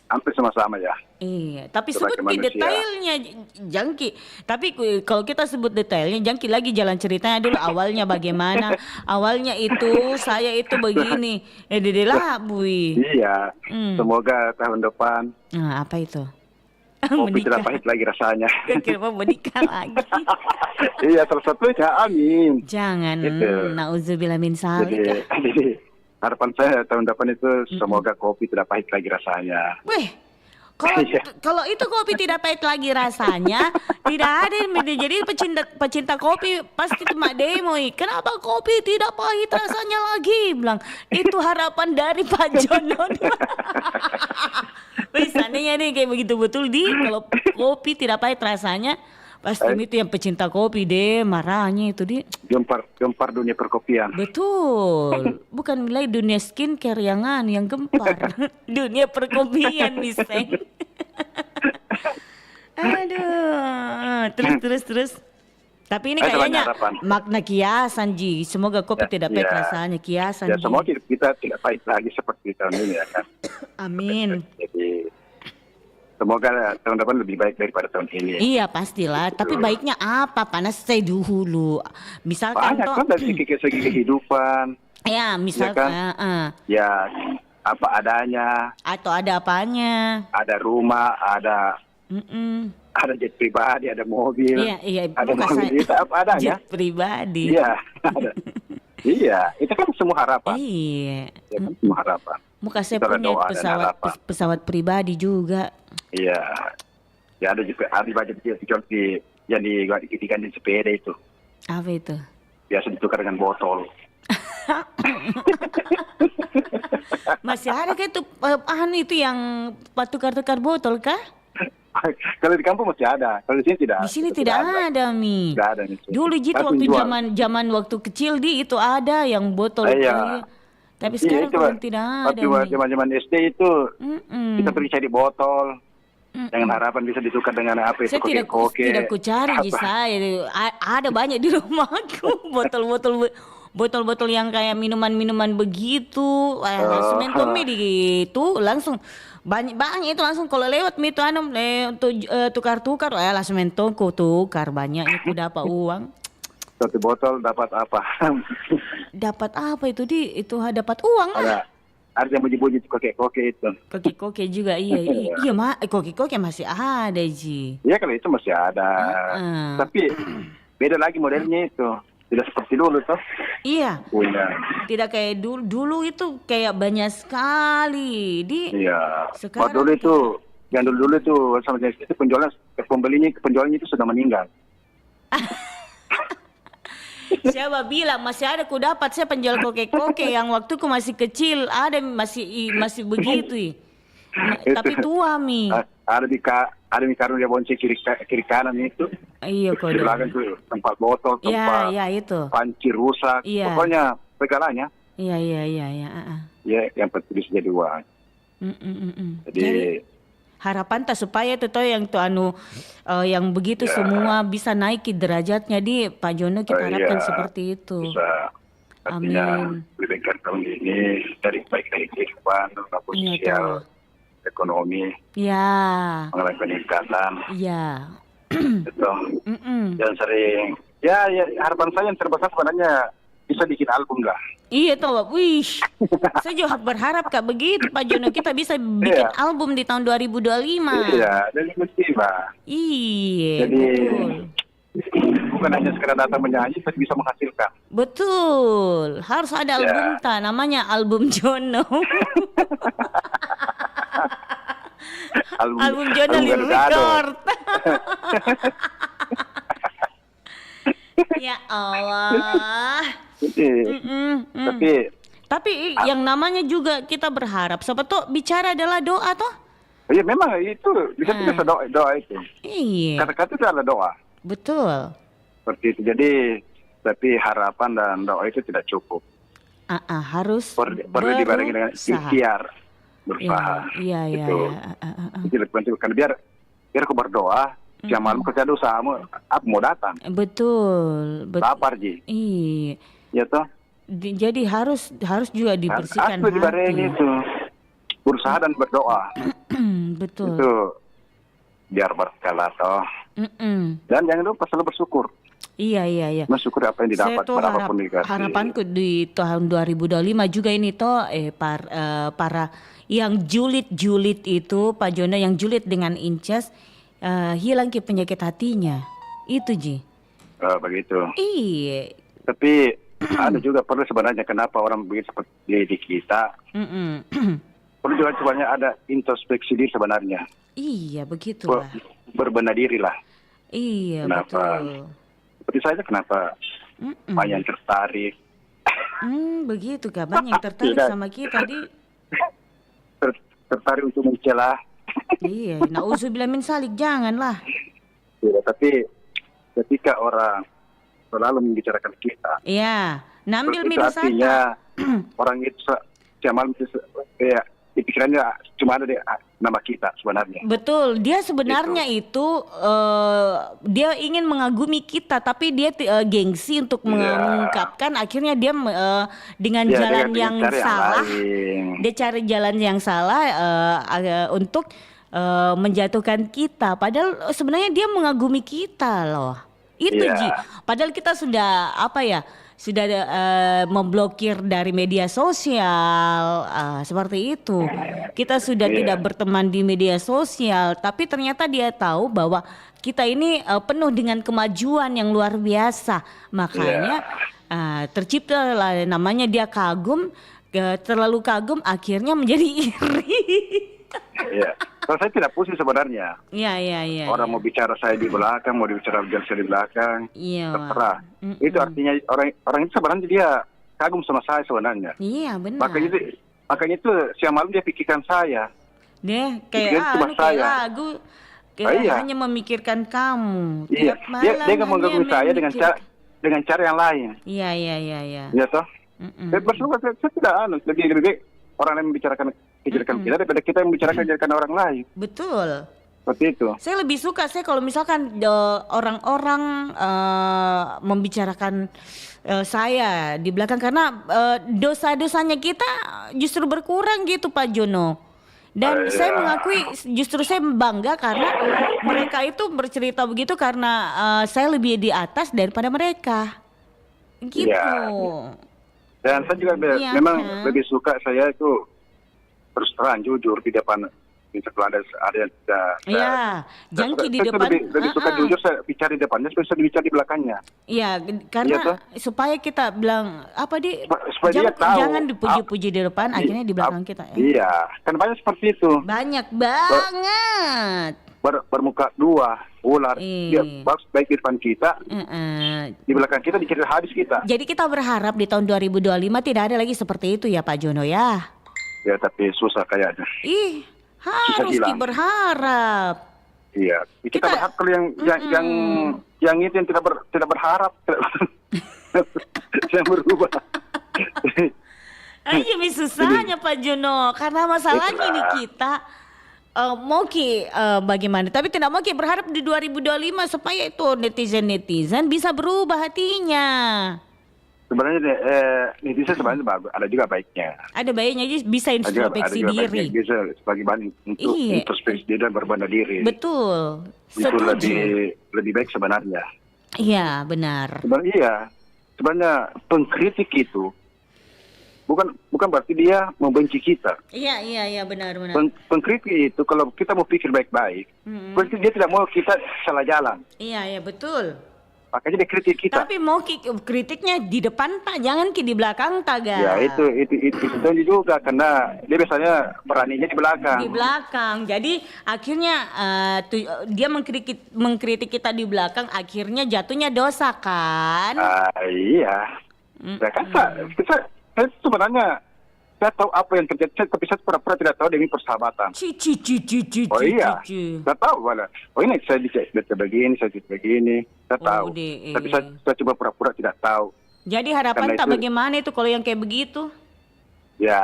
hampir sama-sama ya. Iya, tapi sebut detailnya Jangki. Tapi kalau kita sebut detailnya Jangki lagi jalan ceritanya dulu awalnya bagaimana. Awalnya itu saya itu begini. Dedelah Bui. Iya. Semoga tahun depan. Apa itu? Kopi tidak pahit lagi rasanya. Kira mau menikah lagi. Iya, salah satunya amin. Jangan, nauzubillah min zalik. Jadi harapan saya tahun depan itu semoga kopi tidak pahit lagi rasanya. Weh, kalau itu kopi tidak pahit lagi rasanya, tidak ada yang jadi pecinta kopi pasti cuma demo. Kenapa kopi tidak pahit rasanya lagi? Bilang itu harapan dari Pak Jono. Wih, seandainya nih kayak begitu betul kalau kopi tidak pahit rasanya, pasti itu yang pecinta kopi deh marahnya itu di gempar dunia perkopian. Betul, bukan nilai dunia skincare yang gempar. Dunia perkopian miseng. Aduh, terus. Tapi ini kayaknya makna kiasan Ji. Semoga kopi tidak pahit rasanya kiasan. Ya, semoga kita tidak pahit lagi seperti tahun ini ya kan. Amin. Jadi semoga tahun depan lebih baik daripada tahun ini. Iya pastilah. Tapi baiknya apa? Panas saya dulu. Misalkan banyak kan dari segi kehidupan. Ya misalkan. Ya, kan? Ya apa adanya. Atau ada apanya? Ada rumah, ada jet pribadi, ada mobil. Iya. Ada mobil itu apa adanya. Jet pribadi. Iya. Iya, itu kan semua harapan. Iya. Ya, kan semua harapan. Muka saya punya pesawat pribadi juga. Iya. Ya ada juga ada budget di yang diganti di sepeda itu. Apa itu? Biasa ditukar dengan botol. Masih ada kayak itu itu yang tukar-tukar botol kah? Kalau di kampung masih ada, kalau di sini tidak. Di sini tidak ada, Mi. Tidak ada. Dulu gitu waktu zaman waktu kecil itu ada yang botol. Iya. Tapi sekarang tidak ada. Waktu zaman SD itu kita pergi cari botol. Dengan harapan bisa ditukar dengan apa itu saya tidak ku cari saya. Ada banyak di rumahku botol-botol yang kayak minuman begitu. Langsung Tommy gitu langsung banyak itu langsung kalau lewat itu untuk tukar-tukar langsung mentongku tukar banyak itu dapat uang. Satu botol dapat apa? Dapat apa itu dapat uang lah. Ada yang bunyi-bunyi itu koke-koke itu. Koke-koke juga iya koke-koke masih ada Ji. Iya kalau itu masih ada. Tapi beda lagi modelnya itu. Tidak seperti dulu toh. Iya. Tidak kayak dulu itu kayak banyak sekali Iya. Sekarang dulu itu yang dulu itu sama jenis itu penjualnya itu sudah meninggal. Siapa bilang masih ada ku dapat saya penjual koke-koke yang waktu ku masih kecil ada masih begitu. Tapi tua Mi. Ada di karung dia bonce kiri kanan itu. Iya kok. Di belakang itu tempat botol, tempat itu. Panci rusak. Iya. Pokoknya regalanya. Iya. Ya yang penting bisa jadi uang. Jadi harapan tak supaya itu yang yang begitu semua bisa naiki derajatnya di Pak Jono kita harapkan seperti itu. Bisa. Amin. Lebih tahun ini dari baik dari kehidupan, sosial, ekonomi, mengalami peningkatan. Iya. Betul. Dan sering, harapan saya yang terbesar sebenarnya bisa bikin album lah. Iya toh, saya juga berharap Kak begitu Pak Jono kita bisa bikin album di tahun 2025. Iya, dan mesti Pak. Iya. Jadi betul. Bukan hanya sekedar datang menyanyi, tapi bisa menghasilkan. Betul, harus ada album namanya album Jono. album Jono record. Ya Allah. Tapi yang namanya juga kita berharap. Siapa tuh bicara adalah doa toh? Iya memang itu bisa doa itu. Iya. Kata-kata itu adalah doa. Betul. Seperti itu. Jadi tapi harapan dan doa itu tidak cukup. Harus perlu dibarengi dengan ikhtiar berusaha. Iya. Itu lebih penting kan biar aku berdoa. Siang malam kerja dosamu, apa mau datang? Betul. Lapar Ji. Iya. Ya toh. Jadi harus juga dibersihkan harus dibarengi itu. Berusaha dan berdoa. Betul. Itu biar berkala toh. Dan jangan lupa selalu bersyukur. Iya. Bersyukur apa yang didapat berapapun dikasih. Harapanku di tahun 2025 juga ini toh para yang julid itu Pak Jono yang julid dengan incas hilang ke penyakit hatinya. Itu Ji. Begitu. Iya. Tapi ada juga perlu sebenarnya kenapa orang begitu seperti di kita. Perlu juga sebenarnya ada introspeksi diri sebenarnya. Iya begitulah. Berbenah diri lah. Iya kenapa, betul. Seperti saya kenapa banyak yang tertarik. Begitu Kak, banyak yang tertarik sama kita tertarik untuk mencela. Iya, na'udzubillah min salik, janganlah. Iya, tapi ketika orang selalu membicarakan kita. Iya, nambil media artinya orang itu malam itu di pikirannya cuma ada nama kita sebenarnya. Betul, dia sebenarnya itu dia ingin mengagumi kita, tapi dia gengsi untuk mengungkapkan. Akhirnya dia dengan jalan yang salah, dia cari jalan yang salah untuk menjatuhkan kita. Padahal sebenarnya dia mengagumi kita loh. Itu Ji. Padahal kita sudah sudah memblokir dari media sosial seperti itu. Kita sudah tidak berteman di media sosial, tapi ternyata dia tahu bahwa kita ini penuh dengan kemajuan yang luar biasa. Makanya tercipta lah namanya dia kagum, terlalu kagum akhirnya menjadi iri. Kalau saya tidak pusing sebenarnya. Iya. Orang mau bicara saya di belakang, mau bicara saya di belakang, Iya. terserah. Itu artinya orang itu sebenarnya dia kagum sama saya sebenarnya. Iya, benar. Makanya itu siang malam dia pikirkan saya. Deh, Pikirkan kayak cuma saya. lagu. Kayak iya. hanya memikirkan kamu. Iya. Tiap malam Dia nggak mengganggu hanya saya memikirkan. dengan cara yang lain. Iya. Iya toh. Saya tidak lebih baik orang lain membicarakan kejelekan kita daripada kita membicarakan kejelekan orang lain. Betul. Seperti itu. Saya lebih suka kalau misalkan orang-orang membicarakan saya di belakang karena dosa-dosanya kita justru berkurang gitu Pak Jono. Dan saya mengakui justru saya bangga karena mereka itu bercerita begitu karena saya lebih di atas daripada mereka. Gitu. Ya. Dan saya juga memang lebih suka saya itu terus terang jujur di depan. Kalau ada yang tidak. Iya, jangki di depan. Lebih suka jujur saya bicara di depannya, bisa bicara di belakangnya. Iya, karena supaya kita bilang apa supaya dia tahu. Jangan dipuji-puji di depan, akhirnya di belakang kita. Iya, kan banyak seperti itu. Banyak banget. Bermuka dua, ular. Dia baik di depan kita, di belakang kita dikira habis kita. Jadi kita berharap di tahun 2025 tidak ada lagi seperti itu ya Pak Jono ya. Ya, tapi susah kayaknya. Harus berharap. Iya, kita berharap kalau yang itu yang tidak berharap yang berubah. Ini susahnya Pak Jono karena masalahnya ini kita mau bagaimana? Tapi tidak mau berharap di 2025 supaya itu netizen bisa berubah hatinya. Sebenarnya netizen sebenarnya bagus, ada juga baiknya. Ada baiknya bisa introspeksi diri. Bisa sebagai bahan untuk introspeksi diri dan berbenah diri. Betul. Itu lebih baik sebenarnya. Iya, benar. Sebenarnya pengkritik itu bukan berarti dia membenci kita. Iya, benar. Pengkritik itu kalau kita mau pikir baik-baik, berarti dia tidak mau kita salah jalan. Iya, betul. Makanya dia kritik kita. Tapi mau kritiknya di depan Pak, jangan di belakang Taga. Ya itu juga karena dia biasanya beraninya di belakang. Di belakang. Jadi akhirnya dia mengkritik kita di belakang, akhirnya jatuhnya dosa kan? Iya. Saya sebenarnya saya tahu apa yang terjadi, tapi saya pura-pura tidak tahu demi persahabatan. Oh iya, saya tahu malah. Oh ini saya baca begini, saya begini, saya tahu. Tapi saya coba pura-pura tidak tahu. Jadi harapan tak bagaimana itu kalau yang kayak begitu? Ya,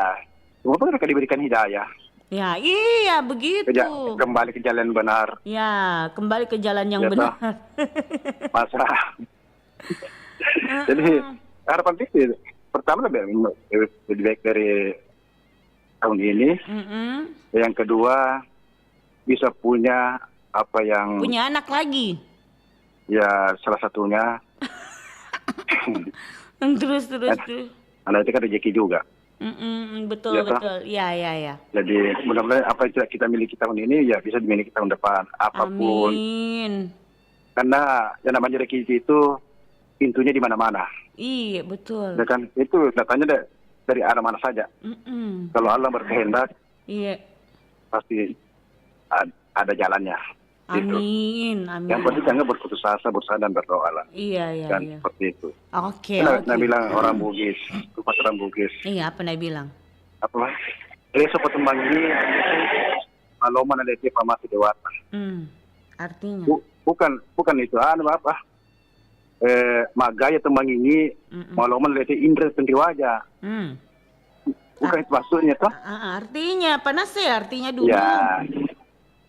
semoga mereka diberikan hidayah. Ya, iya begitu. Kembali ke jalan benar. Ya, kembali ke jalan yang benar. Masa. Jadi harapan itu pertama lebih baik dari tahun ini. Yang kedua bisa punya punya anak lagi. Ya salah satunya. terus. Anak itu kan rezeki juga. Betul. Ya. Jadi mudah-mudahan apa yang kita miliki tahun ini ya bisa dimiliki tahun depan apapun. Amin. Karena yang namanya rezeki itu pintunya di mana-mana. Iya, betul. Ya kan itu datanya dari arah mana saja. Kalau Allah berkehendak, pasti ada jalannya. Amin. Yang penting jangan berputus asa, berusaha dan berdoa lah. Iya. Seperti itu. Oke. Nah bilang orang Bugis, rumah orang Bugis. Iya, apa Nabi bilang? Apa? Seperti ini, maloman ada tiap masih dewasa. Artinya? Bukan itu. Apa? Magaya tembang ini maloman lihat indra pendiri wajah. Bukan itu maksudnya toh? Artinya panas ya, artinya dulu. Ya,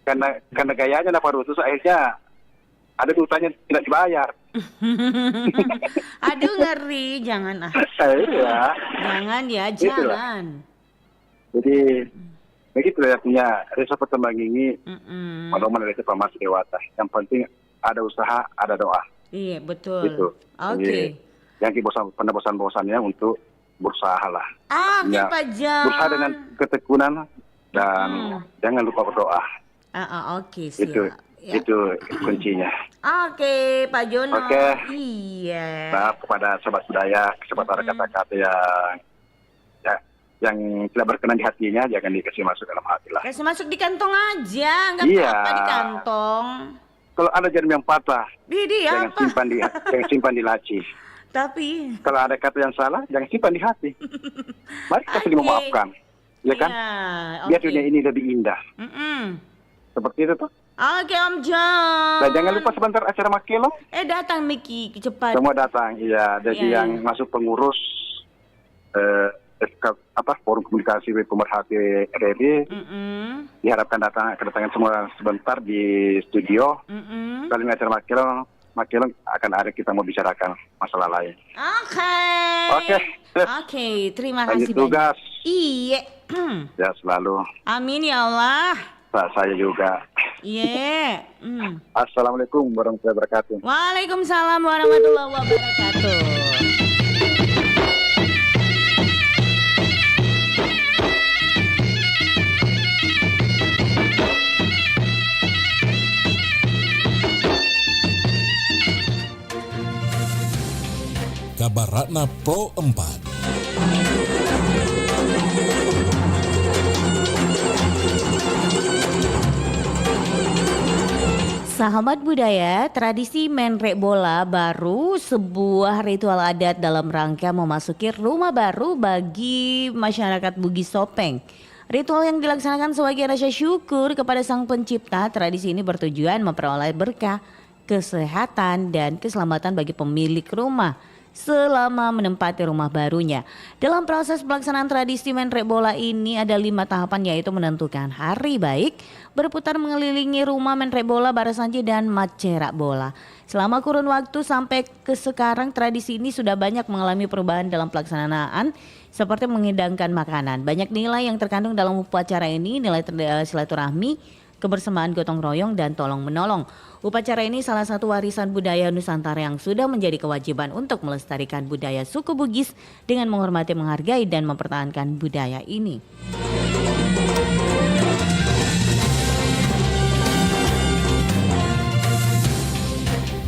karena gayanya apa terus akhirnya ada utangnya tidak dibayar. Aduh ngeri, jangan Iya. Jangan. Jadi begitu artinya Resa Pertembang ini maloman lihat masih dewasa. Yang penting ada usaha, ada doa. Iya, betul. Gitu. Oke. Yang bosan-bosannya untuk berusaha lah. Pak Jam. Berusaha dengan ketekunan dan jangan lupa berdoa. Oke, siap. Itu kuncinya. Oke, Pak Jono. Oke. Iya. Nah, kepada sobat budaya, sobat kata-kata yang tidak berkenan di hatinya jangan dikasih masuk dalam hati lah. Kasih masuk di kantong aja, nggak Iya. apa-apa di kantong. Kalau ada jarum yang patah, Dia jangan simpan di laci. Tapi Kalau ada kata yang salah, jangan simpan di hati. Mari kita saling memaafkan, ya kan? Biar dunia ini lebih indah. Seperti itu tuh. Oke Om John. Dan jangan lupa sebentar acara Makelo. Datang Miki, cepat. Semua datang, iya. Jadi Iya. yang masuk pengurus Forum Komunikasi Pemerhati RRI diharapkan kedatangan semua sebentar di studio. Kali ini acara Makelo akan ada kita mau bicarakan masalah lain. Oke, terima kasih Lanjut tugas. Iya. Ya selalu. Amin ya Allah. Saya juga. Iya. Assalamualaikum warahmatullahi wabarakatuh. Waalaikumsalam warahmatullahi wabarakatuh. Kabar Ratna Pro 4. Sahabat budaya, tradisi menrek bola baru sebuah ritual adat dalam rangka memasuki rumah baru bagi masyarakat Bugis Sopeng. Ritual yang dilaksanakan sebagai rasa syukur kepada Sang Pencipta, tradisi ini bertujuan memperoleh berkah, kesehatan, dan keselamatan bagi pemilik rumah selama menempati rumah barunya. Dalam proses pelaksanaan tradisi menrek bola ini ada 5 tahapan, yaitu menentukan hari baik, berputar mengelilingi rumah menrek bola, barasanci, dan macerak bola. Selama kurun waktu sampai ke sekarang, tradisi ini sudah banyak mengalami perubahan dalam pelaksanaan, seperti menghidangkan makanan. Banyak nilai yang terkandung dalam upacara ini, nilai silaturahmi, kebersamaan, gotong royong, dan tolong menolong. Upacara ini salah satu warisan budaya Nusantara yang sudah menjadi kewajiban untuk melestarikan budaya suku Bugis dengan menghormati, menghargai, dan mempertahankan budaya ini.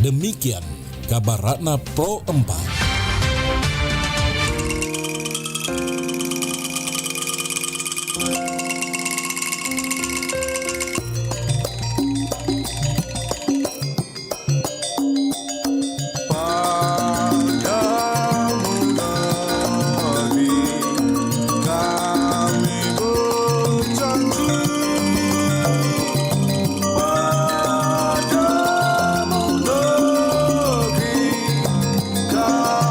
Demikian Kabar Ratna Pro 4. God.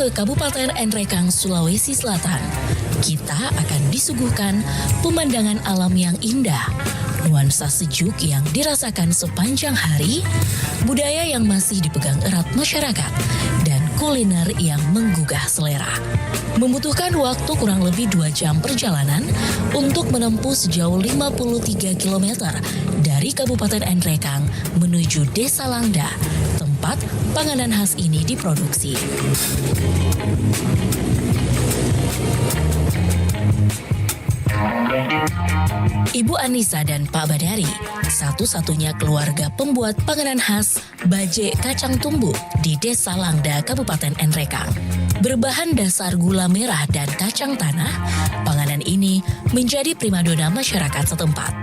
ke Kabupaten Enrekang, Sulawesi Selatan, kita akan disuguhkan pemandangan alam yang indah, nuansa sejuk yang dirasakan sepanjang hari, budaya yang masih dipegang erat masyarakat, dan kuliner yang menggugah selera. Membutuhkan waktu kurang lebih 2 jam perjalanan untuk menempuh sejauh 53 km dari Kabupaten Enrekang menuju Desa Langda, tempat panganan khas ini diproduksi. Ibu Anissa dan Pak Badari, satu-satunya keluarga pembuat panganan khas baje kacang tumbuk di Desa Langda, Kabupaten Enrekang. Berbahan dasar gula merah dan kacang tanah, panganan ini menjadi primadona masyarakat setempat.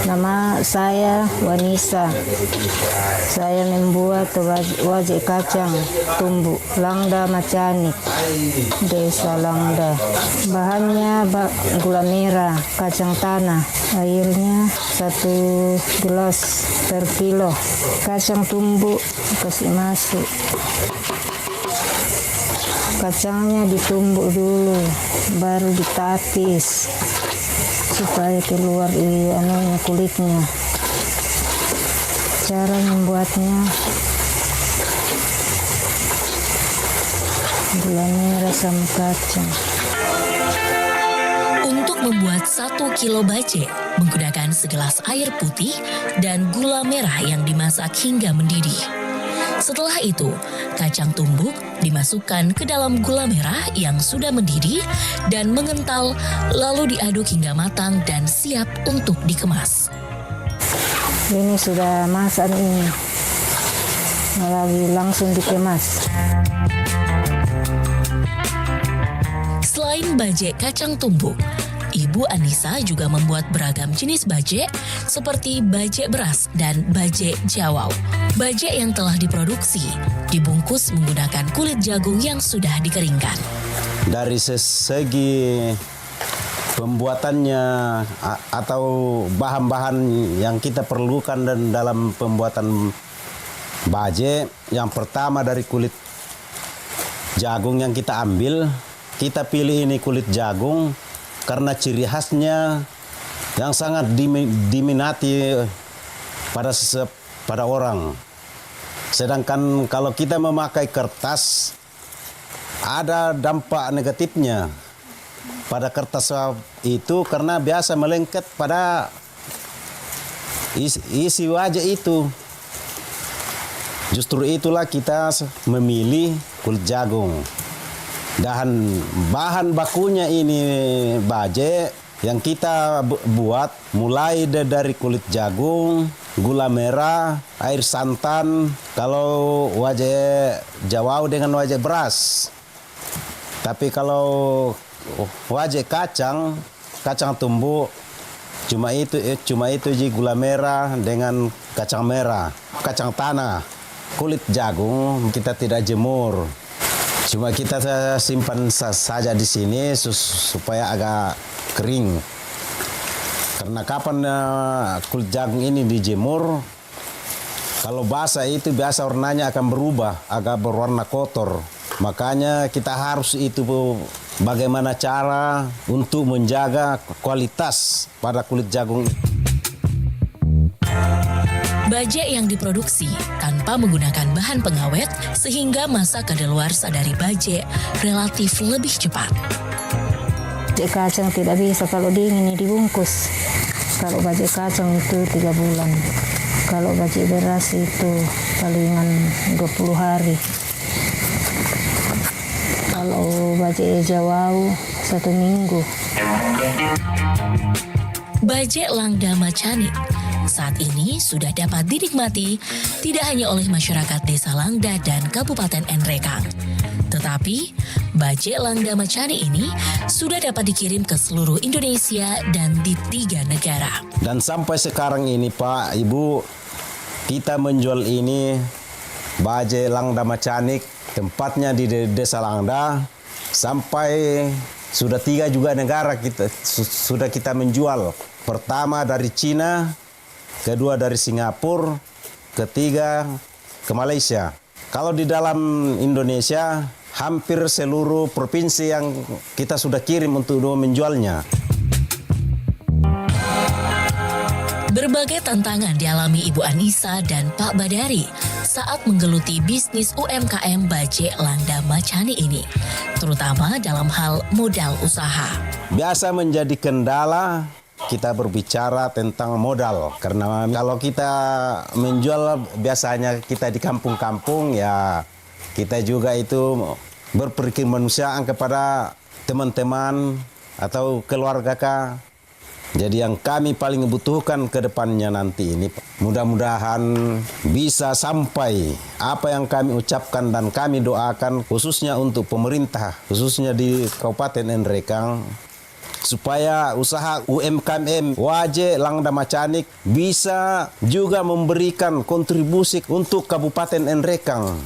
Nama saya Wanisa. Saya membuat wajik kacang tumbuk Langda Macanik, Desa Langda. Bahannya gula merah, kacang tanah, airnya 1 gelas per kilo. Kacang tumbuk kasih masuk. Kacangnya ditumbuk dulu, baru ditapis supaya keluar kulitnya. Cara membuatnya, gula merah sama kacang. Untuk membuat 1 kilo baje menggunakan segelas air putih dan gula merah yang dimasak hingga mendidih. Setelah itu, kacang tumbuk dimasukkan ke dalam gula merah yang sudah mendidih dan mengental, lalu diaduk hingga matang dan siap untuk dikemas. Ini sudah masak ini, lagi langsung dikemas. Selain baje kacang tumbuk, Ibu Anissa juga membuat beragam jenis baje seperti baje beras dan baje jawau. Baje yang telah diproduksi dibungkus menggunakan kulit jagung yang sudah dikeringkan. Dari segi pembuatannya atau bahan-bahan yang kita perlukan dalam pembuatan baje, yang pertama dari kulit jagung yang kita ambil, kita pilih ini kulit jagung karena ciri khasnya yang sangat diminati pada orang. Sedangkan kalau kita memakai kertas, ada dampak negatifnya pada kertas itu karena biasa melengket pada isi wajah itu. Justru itulah kita memilih kulit jagung. Dan bahan bakunya ini baje yang kita buat mulai dari kulit jagung, gula merah, air santan, kalau wajah jawau dengan wajah beras. Tapi kalau wajah kacang tumbuk, cuma itu gula merah dengan kacang merah, kacang tanah. Kulit jagung kita tidak jemur. Cuma kita simpan saja di sini supaya agak kering. Karena kapan kulit jagung ini dijemur, kalau basah itu biasa warnanya akan berubah, agak berwarna kotor. Makanya kita harus itu bagaimana cara untuk menjaga kualitas pada kulit jagung. Baje yang diproduksi tanpa menggunakan bahan pengawet sehingga masa kadaluarsa dari baje relatif lebih cepat. Baje kacang tidak bisa kalau dingin dibungkus. Kalau baje kacang itu 3 bulan. Kalau baje beras itu palingan 20 hari. Kalau baje jawau 1 minggu. Baje Langda Macanik saat ini sudah dapat dinikmati tidak hanya oleh masyarakat Desa Langda dan Kabupaten Enrekang, tetapi baje Langda Macanik ini sudah dapat dikirim ke seluruh Indonesia dan di 3 negara. Dan sampai sekarang ini Pak, Ibu, kita menjual ini baje Langda Macanik, tempatnya di Desa Langda, sampai sudah 3 juga negara sudah kita menjual. Pertama dari Cina, kedua dari Singapura, ketiga ke Malaysia. Kalau di dalam Indonesia, hampir seluruh provinsi yang kita sudah kirim untuk menjualnya. Berbagai tantangan dialami Ibu Anissa dan Pak Badari saat menggeluti bisnis UMKM Bajek Landa Macani ini, terutama dalam hal modal usaha. Biasa menjadi kendala kita berbicara tentang modal, karena kalau kita menjual biasanya kita di kampung-kampung, ya kita juga itu berperkemanusiaan kepada teman-teman atau keluarga kah. Jadi yang kami paling butuhkan ke depannya nanti ini, mudah-mudahan bisa sampai apa yang kami ucapkan dan kami doakan khususnya untuk pemerintah, khususnya di Kabupaten Nrekang, supaya usaha UMKM Bajek Landa Macani bisa juga memberikan kontribusi untuk Kabupaten Nrekang.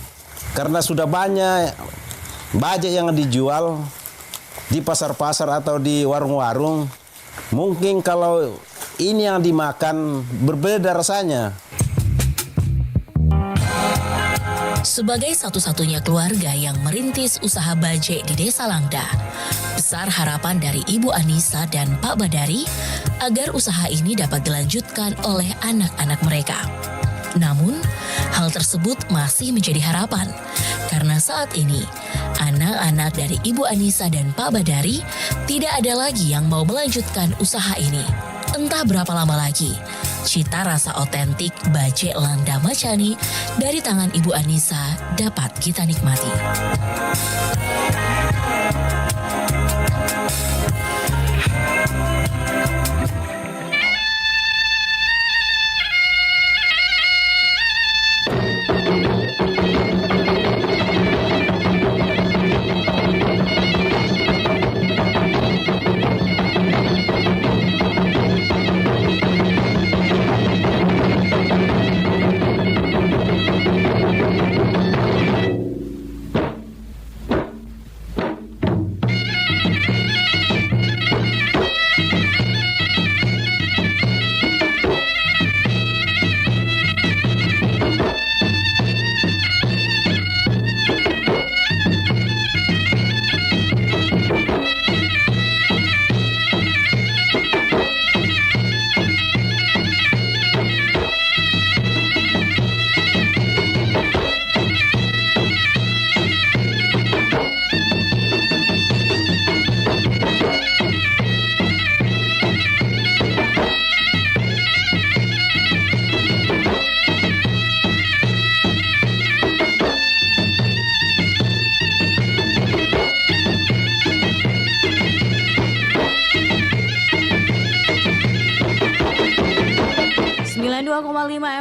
Karena sudah banyak bajek yang dijual di pasar-pasar atau di warung-warung. Mungkin kalau ini yang dimakan berbeda rasanya. Sebagai satu-satunya keluarga yang merintis usaha bajek di Desa Langda, besar harapan dari Ibu Anissa dan Pak Badari agar usaha ini dapat dilanjutkan oleh anak-anak mereka. Namun, hal tersebut masih menjadi harapan karena saat ini anak-anak dari Ibu Anissa dan Pak Badari tidak ada lagi yang mau melanjutkan usaha ini. Entah berapa lama lagi, cita rasa otentik Bajek Landa Macani dari tangan Ibu Anissa dapat kita nikmati.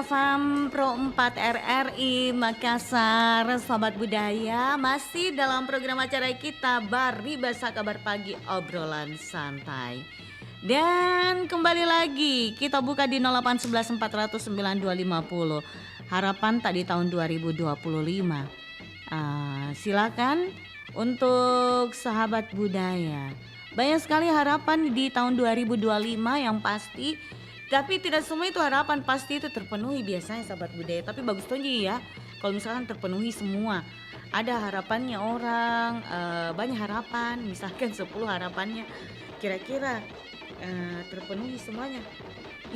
FM Pro 4 RRI Makassar. Sahabat budaya, masih dalam program acara kita Bari Basa Kabar Pagi Obrolan Santai. Dan kembali lagi kita buka di 0811 400 9250. Harapan tak di tahun 2025. Silakan untuk sahabat budaya. Banyak sekali harapan di tahun 2025 yang pasti. Tapi tidak semua itu harapan pasti itu terpenuhi biasanya sahabat budaya. Tapi bagus tuh ya kalau misalkan terpenuhi semua. Ada harapannya orang, banyak harapan, misalkan 10 harapannya kira-kira terpenuhi semuanya.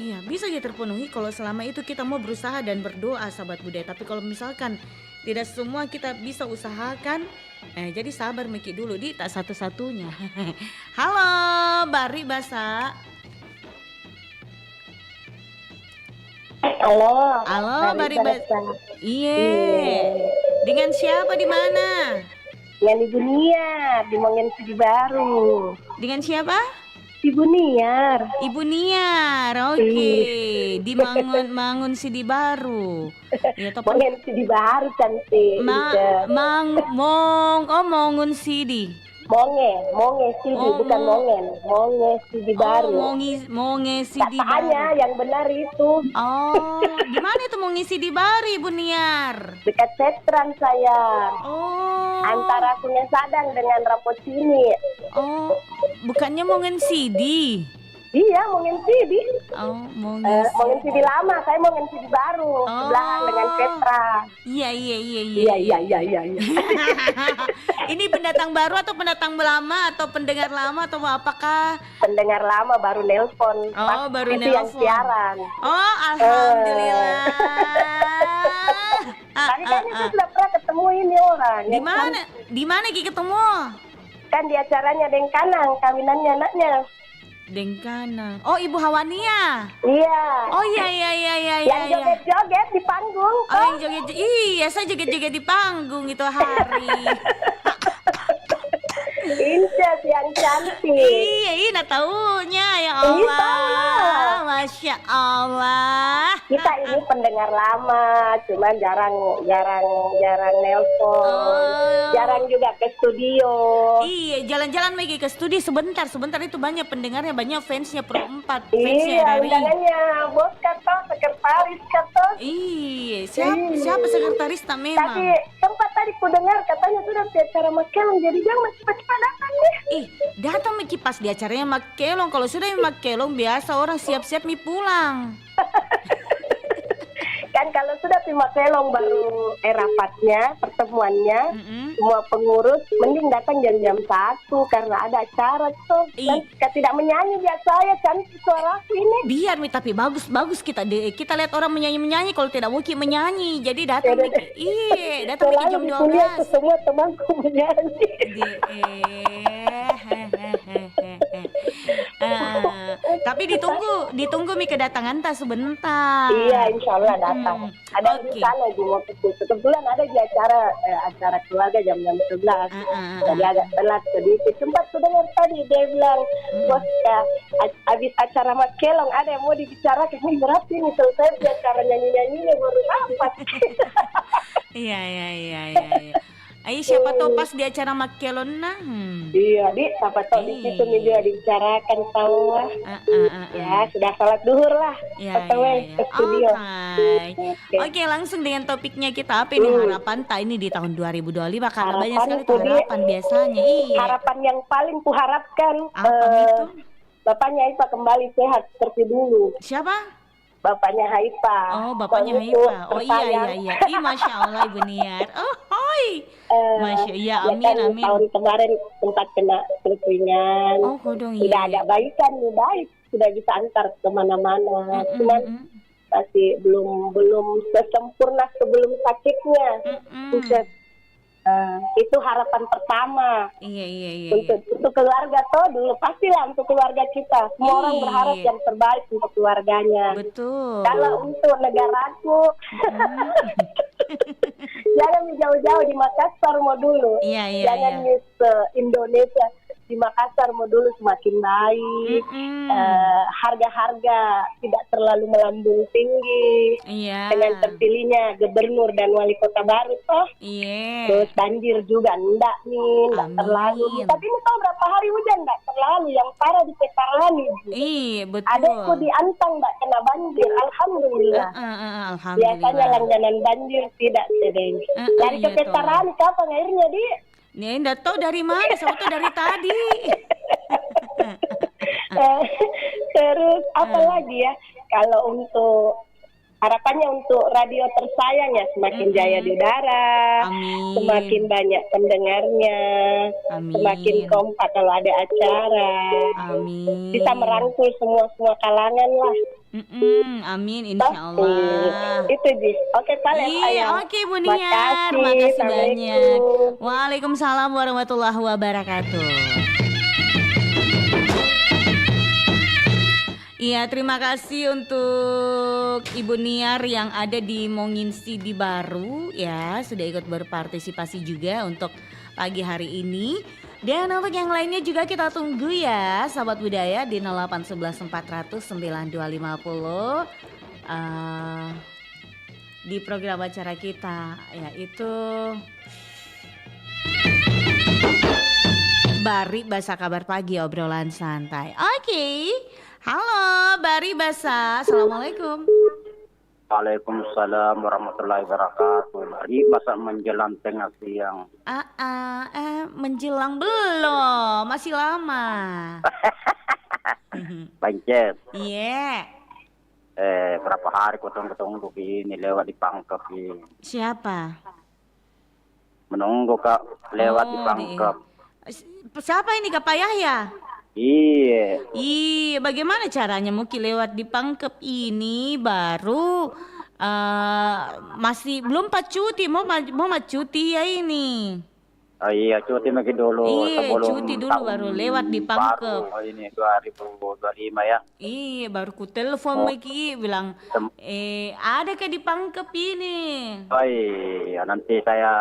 Iya bisa ya terpenuhi kalau selama itu kita mau berusaha dan berdoa sahabat budaya. Tapi kalau misalkan tidak semua kita bisa usahakan, jadi sabar mikir dulu di tak satu-satunya. Halo Bari Basa. Halo, Bari Basa. Iya. Dengan siapa di mana? Dengan Ibu Niar di Mongen Sidi Baru. Dengan siapa? Ibu Niar. Ibu Niar, oke. Di Mangun Sidi Baru. Ya, Mongen Sidi Baru cantik. Mongun Sidi. Monge Sidi, bukan Mongen. Monge Sidi Baru. Monge Sidi Baru. Katanya yang benar itu. Oh, di mana itu Monge Sidi Baru, Ibu Niar? Dekat Setran sayang. Oh. Antara Sungai Sadang dengan Rapocini. Oh, bukannya Mongen Sidi. Iya, mau NCD. Oh, mau Mau NCD lama, saya mau NCD baru. Sebelahan dengan Petra. Iya. Iya. Ini pendatang baru atau pendatang lama atau pendengar lama atau apakah? Pendengar lama baru nelpon. Oh, baru itu yang nelpon. siaran. Oh, alhamdulillah. Tapi kan itu sudah pernah ketemu ini orang. Di mana? Di mana Ki ketemu? Kan di acaranya Deng Kanang, kawinannya anaknya. Deng Kanang. Oh, Ibu Hawania. Iya. Oh iya. Yang joget-joget di panggung. Oh, yang joget. Iya, saya joget-joget di panggung itu hari. Inces yang cantik. Iya, taunya ya Allah. Masya Allah. Kita ini pendengar lama, cuman jarang nelpon, jarang juga ke studio. Iya, jalan-jalan lagi ke studio sebentar itu banyak pendengarnya, banyak fansnya Pro 4. Fansnya Iya, dari. undangannya bos kata, sekretaris kata. Iya, siapa sekretaris tak memang. Tapi tempat tadi ku dengar katanya sudah di acara Makelong, jadi jangan cepat-cepat datang deh. Datang Miki pas di acaranya Makelong. Kalau sudah Makelong biasa orang siap-siap mi pulang. Kan kalau sudah di Makelong baru rapatnya, pertemuannya, semua pengurus mending datang jam 1 karena ada acara tuh. Dan tidak menyanyi biasa ya, cantik suaraku ini. Biar Mi, tapi bagus kita lihat orang menyanyi kalau tidak mungkin menyanyi. Jadi datang Miki. Datang Miki jam 12. Semua temanku menyanyi. Tapi ditunggu Mi kedatangan tak sebentar. Iya, insya Allah datang. Ada di sana di mau kebetulan ada di acara keluarga jam 11. Jadi agak telat sedikit. Sempat dengar tadi dia bilang, bos ya, habis acara Makelong ada yang mau dibicarakan. Ini berarti ini selesai acara nyanyi-nyanyinya baru dapat. Iya. Ayo siapa tahu pas di acara Makelon nah. Iya, siapa tahu di situ nih dia dibicarakan tahu lah. Ya, sudah salat duhur lah. Ke studio. Oke, langsung dengan topiknya kita apa ini harapan tak ini di tahun 2025 karena banyak sekali harapan biasanya. Iya. Harapan yang paling kuharapkan Bapaknya Haifa kembali sehat seperti dulu. Siapa? Bapaknya Haifa. Oh, bapaknya Haifa. Oh iya. Masya Allah Ibu Niar. Oh, hoi. Masya ya, amin. Tahun kemarin sempat kena ringan. Oh, kodong iya. Sudah ada baikan, baik. Sudah bisa antar kemana-mana. Cuman masih belum sesempurna sebelum sakitnya. Itu harapan pertama. Iya. Untuk keluarga toh dulu pastilah untuk keluarga kita. Semua orang berharap yang terbaik untuk keluarganya. Betul. Kalau untuk negaraku, jangan jauh-jauh di Makassar mau dulu. Iya. Jangan ke Indonesia. Di Makassar mau dulu semakin baik, harga-harga tidak terlalu melambung tinggi, dengan terpilihnya gubernur dan wali kota baru toh, terus banjir juga enggak terlalu, tapi ini tahu berapa hari hujan enggak terlalu, yang parah di Petarani, betul. adekku di Antang enggak kena banjir, alhamdulillah. Biasanya langganan banjir tidak sedeng. Dari ke Petarani kapan airnya di? Nih, enggak tahu dari mana, saya tahu dari tadi. Terus apa lagi ya? Kalau untuk harapannya untuk radio tersayang ya semakin jaya di udara, semakin banyak pendengarnya, semakin kompak kalau ada acara, bisa merangkul semua kalangan lah. Amin, insya Allah. Itu Jis. Oke, oke Bu Niar, makasih banyak. Waalaikumsalam warahmatullahi wabarakatuh. Iya, terima kasih untuk Ibu Niar yang ada di Monginsi di Baru ya, sudah ikut berpartisipasi juga untuk pagi hari ini. Dan untuk yang lainnya juga kita tunggu ya, sahabat budaya di 0811 400 9250 di program acara kita, yaitu Bari Basa Kabar Pagi, obrolan santai. Oke. Halo Bari Basa, assalamualaikum. Waalaikumsalam warahmatullahi wabarakatuh. Bari Basa menjelang tengah siang. Menjelang belum, masih lama. Bancet. Iya. Berapa hari ketong-ketong begini lewat di Pangkep ini. Siapa? Menunggu Kak lewat di Pangkep. Siapa ini Kak Pak Yahya? Iya. Iya, bagaimana caranya mungkin lewat di Pangkep ini baru masih belum Pak cuti, mau cuti ya ini. Oh iya, cuti lagi dulu. Iya, cuti dulu baru lewat di Pangkep. Baru ini 2025 ya. Iya, baru ku telepon lagi bilang, ada ke di Pangkep ini? Oh iya, nanti saya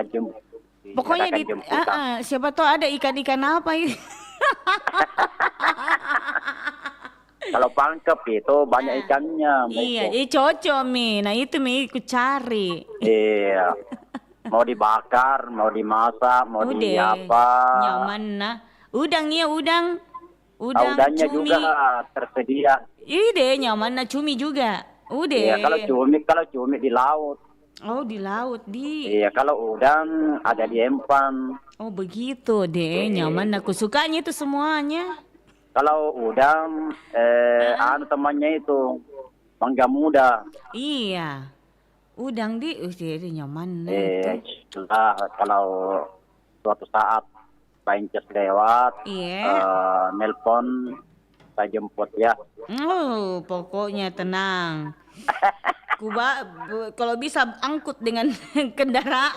jemput. Pokoknya siapa tahu ada ikan-ikan apa ini. Kalau Pangkep itu banyak ikannya. Iya, cocok Mi. Nah itu Mi ikut cari. Iya. Mau dibakar, mau dimasak, mau di apa. Nyaman nah. Udang ya, udang. Udangnya cumi juga tersedia. Ide nyaman nah, cumi juga. Udah. Iya, kalau cumi di laut. Oh, di laut Iya, kalau udang ada di empang. Oh, begitu deh. Nyaman aku sukanya itu semuanya. Kalau udang temannya itu mangga muda. Iya. Udang jadi nyaman. Kalau suatu saat Bancet lewat, nelpon, saya jemput ya. Oh, pokoknya tenang. Kalau bisa angkut dengan kendaraan.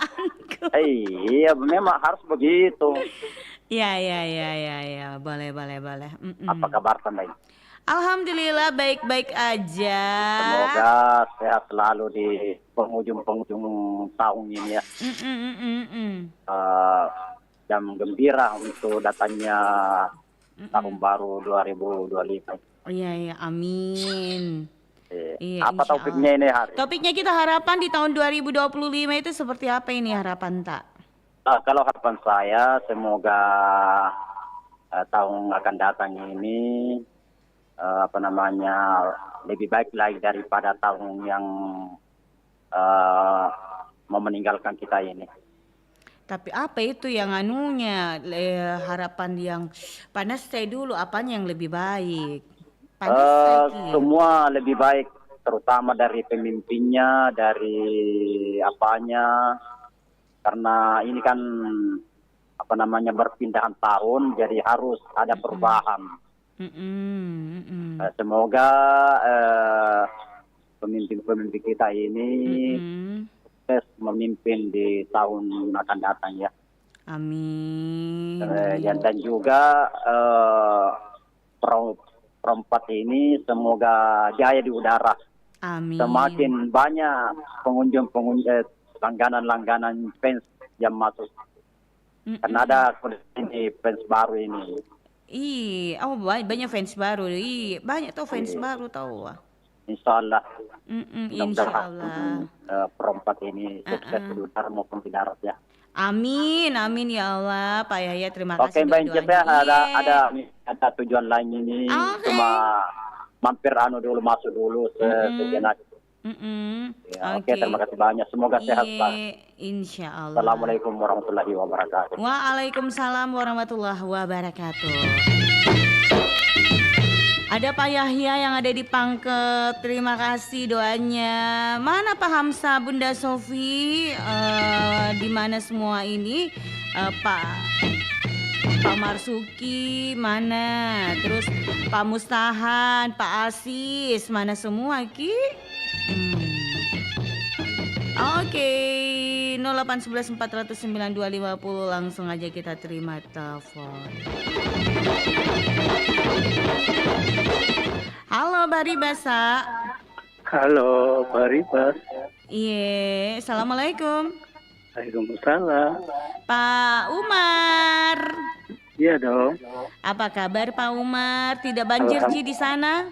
Iya, memang harus begitu. Ya, boleh. Apa kabar Tandai? Alhamdulillah baik-baik aja. Semoga sehat selalu di penghujung tahun ini ya. Jam gembira untuk datangnya tahun baru 2025. Oh iya, amin. Iya, apa topiknya ini hari? Topiknya kita harapan di tahun 2025 itu seperti apa ini harapan Tak? Kalau harapan saya semoga tahun akan datang ini lebih baik lagi daripada tahun yang mau meninggalkan kita ini. Tapi apa itu yang harapan yang panas saya dulu, apanya yang lebih baik? Semua lebih baik, terutama dari pemimpinnya, dari apanya, karena ini kan berpindahan tahun, jadi harus ada perubahan. Semoga pemimpin kita ini sukses memimpin di tahun akan datang ya. Amin. Dan juga perempat ini semoga jaya di udara. Amin. Semakin banyak pengunjung langganan fans yang masuk. Karena ada ini fans baru ini. Banyak fans baru. Banyak tuh fans baru tahu. Insyaallah. Insyaallah. Perempat ini sukses di udara maupun di darat ya. Amin ya Allah. Pak Yahya terima kasih. Oke, Bancet ya, ada tujuan lain ini. Cuma mampir masuk dulu sejenak. Oke, terima kasih banyak. Semoga sehat Pak. Insyaallah. Assalamualaikum warahmatullahi wabarakatuh. Waalaikumsalam warahmatullahi wabarakatuh. Ada Pak Yahya yang ada di Pangkep. Terima kasih doanya. Mana Pak Hamsa, Bunda Sofi? Di mana semua ini? Pak Marsuki mana? Terus Pak Mustahan, Pak Asis, mana semua Ki? Oke, 0811 409 250 langsung aja kita terima telepon. Halo Baribasa. Halo Baribas. Iya, assalamualaikum. Waalaikumsalam. Pak Umar. Iya dong. Apa kabar Pak Umar? Tidak banjir Ji di sana?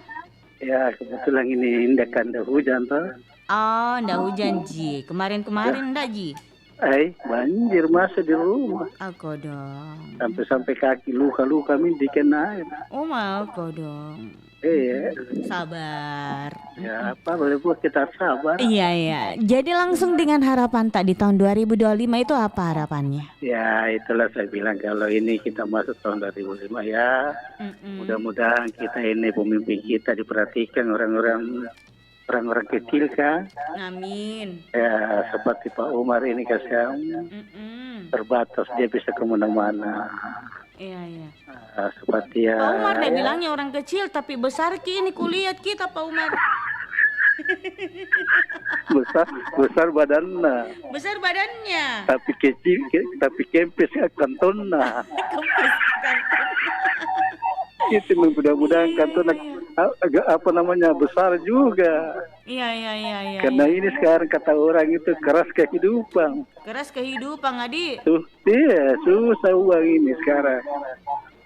Ya kebetulan ini tidak ada hujan toh. Oh, ndak hujan Ji. Kemarin ndak Ji? Banjir masa di rumah. Aku dong. Sampai kaki luka min dikena air. Oh, aku dong. Iya. Sabar. Ya apa boleh buat kita sabar. Iya ya. Jadi langsung dengan harapan tak di tahun 2025 itu apa harapannya? Ya itulah saya bilang kalau ini kita masuk tahun 2005 ya. Mudah-mudahan kita ini pemimpin kita diperhatikan orang-orang kecil kan. Amin. Ya seperti Pak Umar ini kasihan terbatas dia bisa kemana-mana. Iya. Seperti ya. Pak Umar dia bilangnya orang kecil tapi besar ini kulihat kita Pak Umar. besar badannya. Besar badannya. Tapi kecil tapi kempes kantonna. Itu mudah-mudahan kantona agak besar juga. Iya. Karena ini sekarang kata orang itu keras kehidupan. Keras kehidupan, Adi. Iya, susah uang ini sekarang.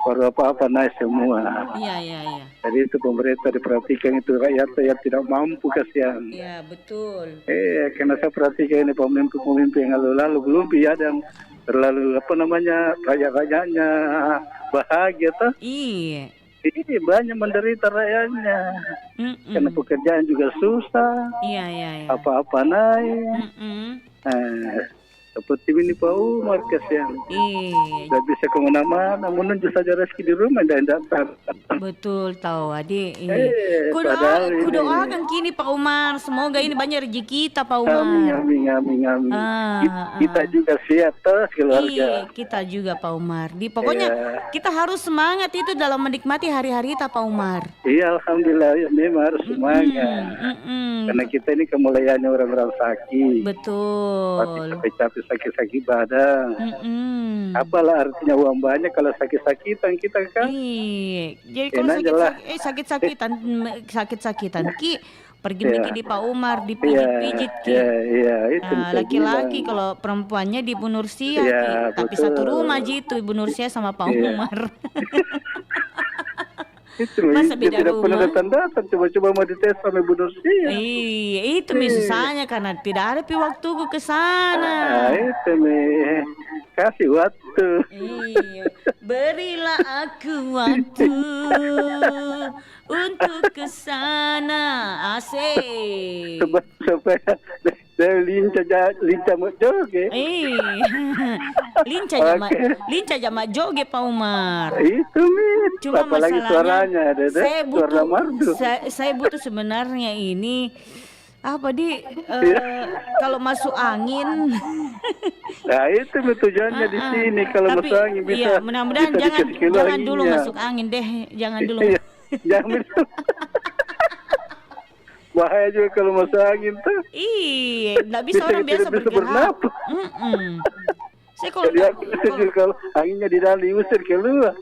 Baru apa-apa naik semua. Iya. Jadi itu pemerintah diperhatikan itu rakyat yang tidak mampu kasihan. Iya, betul. Karena saya perhatikan ini pemimpin yang lalu belum ada yang terlalu rakyat-rakyatnya bahagia tuh. Iya. Ini banyak menderita rakyatnya. Karena pekerjaan juga susah. Iya. Apa-apa naik. Seperti ini Pak Umar kasihan. Tidak bisa kemana-mana, menunjuk saja rezeki di rumah dan datang. Betul tahu Adi. Kudoakan kini Pak Umar, semoga ini banyak rezeki kita Pak Umar. Amin. Kita juga siap terus keluarga. Kita juga Pak Umar. Pokoknya kita harus semangat itu dalam menikmati hari-hari kita Pak Umar. Iya Alhamdulillah, memang harus semangat. Karena kita ini kemuliaannya orang-orang sakit. Betul. Capek-capek sakit-sakit badan. Apalah artinya uang banyak kalau sakit-sakitan kita kan? Jadi kalau sakit-sakitan Ki pergi di Pak Umar dipijit-pijit Ki. Itu laki-laki kalau perempuannya di Bu Nursia Ki. Tapi satu rumah gitu Ibu Nursia sama Pak Umar. Itu masa beda tidak rumah? Pernah datang coba-coba mau dites sama Bu Nursia. Itu susahnya karena tidak ada waktuku ke sana. Itu kasih waktu. Berilah aku waktu untuk ke sana. Asik. Supaya lincah mau joget. Lincah jamak joget Pak Umar. Itu cuma apalagi suaranya saya butuh sebenarnya ini kalau masuk angin. Nah itu tujuannya di sini kalau masuk angin bisa. Mudah-mudahan jangan dulu masuk angin deh, jangan dulu. Jangan. Bahaya juga kalau masuk angin tuh. Nggak bisa orang biasa bergerak. Kalau anginnya di dalam diusir keluar.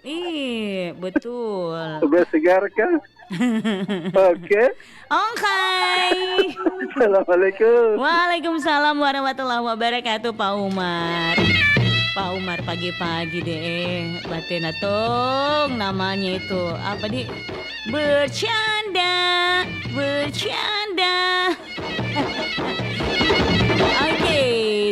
Betul. Sudah segar kan? Oke. Assalamualaikum. Waalaikumsalam warahmatullahi wabarakatuh Pak Umar. Pak Umar pagi-pagi deh Batena tong namanya itu apa bercanda. Oke,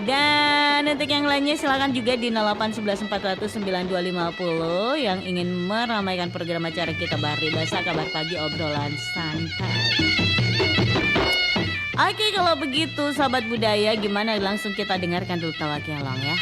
dan untuk yang lainnya silakan juga di 0811 400 9250 yang ingin meramaikan program acara kita Bahari Bahasa Kabar Pagi Obrolan Santai. Oke, kalau begitu sahabat budaya gimana langsung kita dengarkan dulu Tawakelong ya.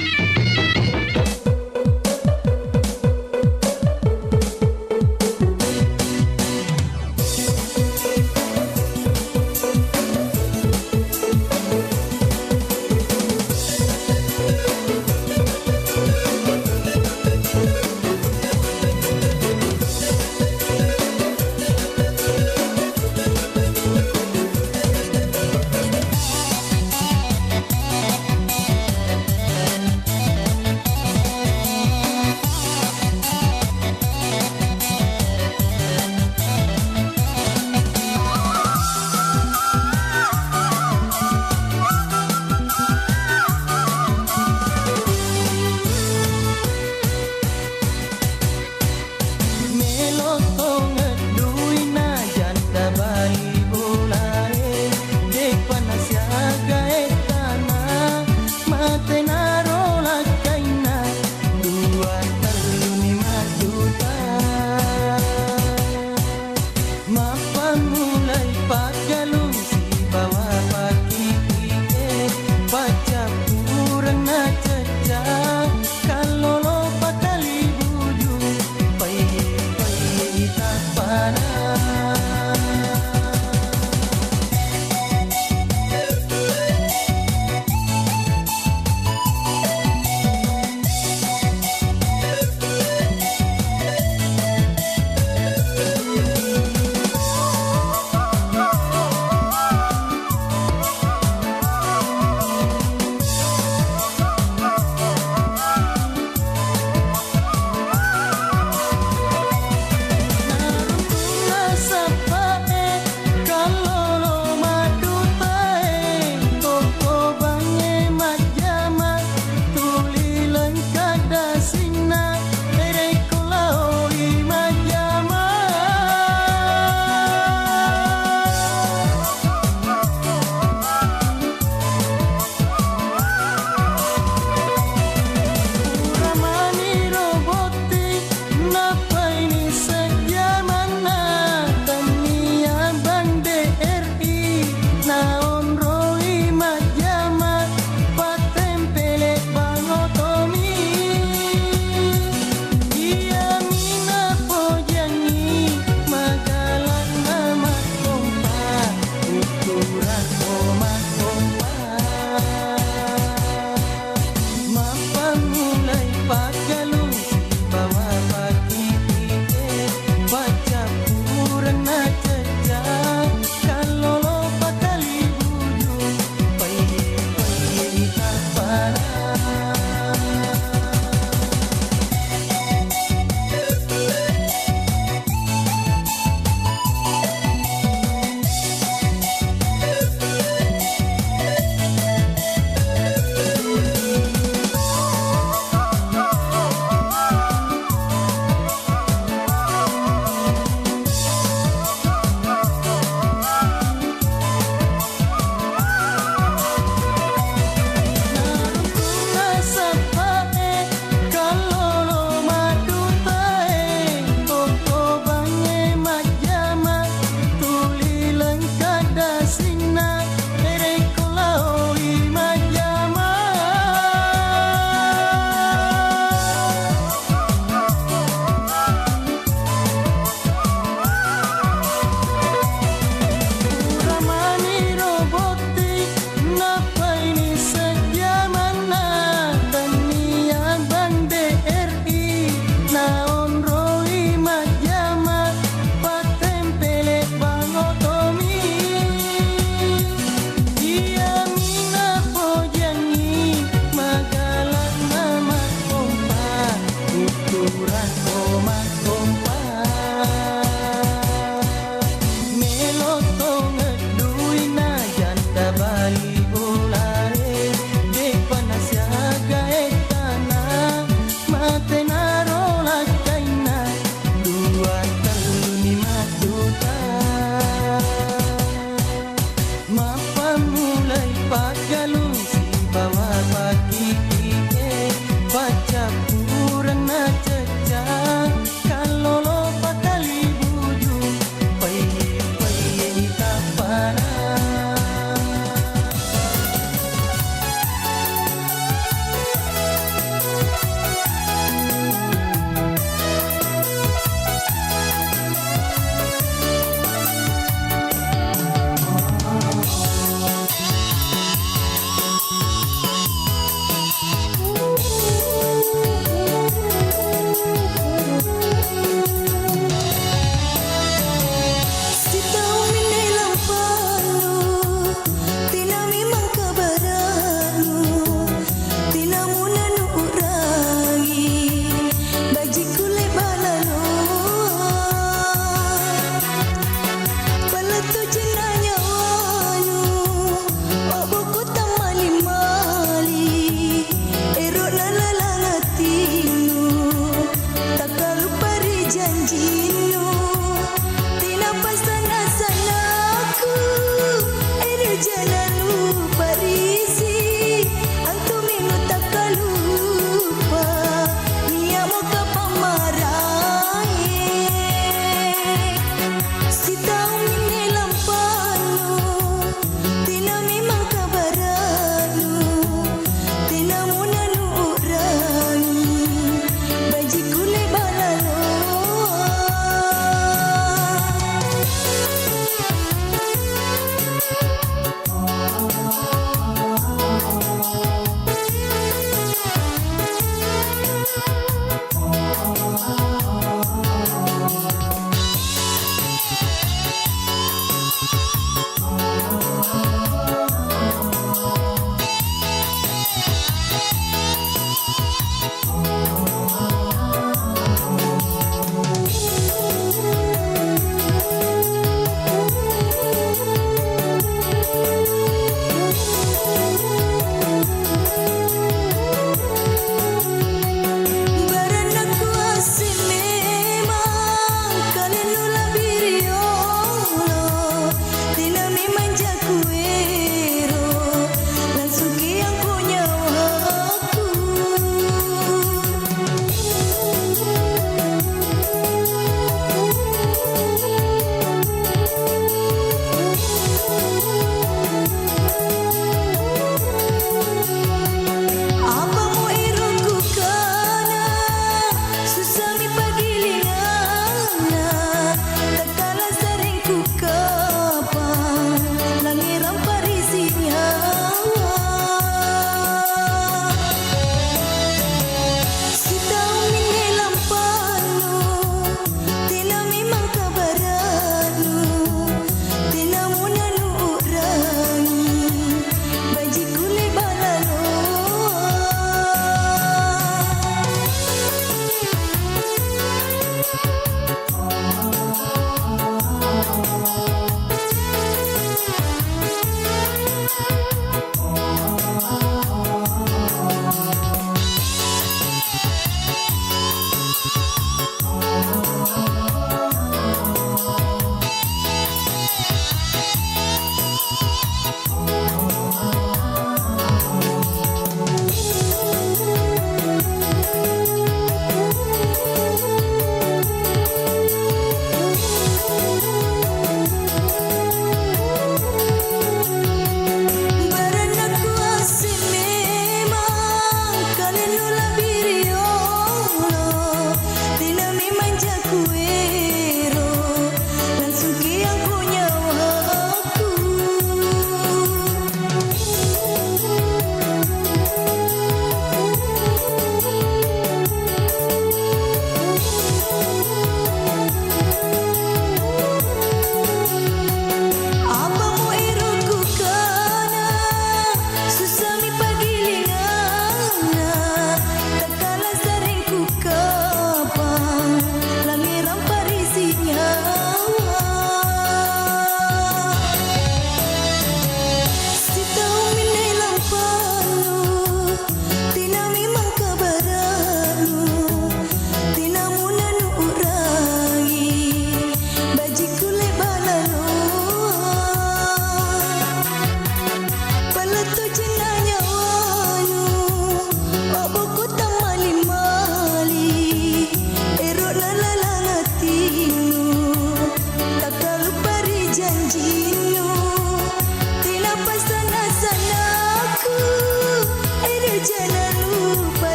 naon roi majama patempele bangotomi ia mina pojangi magalan nama kompa ukuran omah kompa mapa mulai pagalu bawa pagi baca purna ceja kalau lupa kali buju pai kapara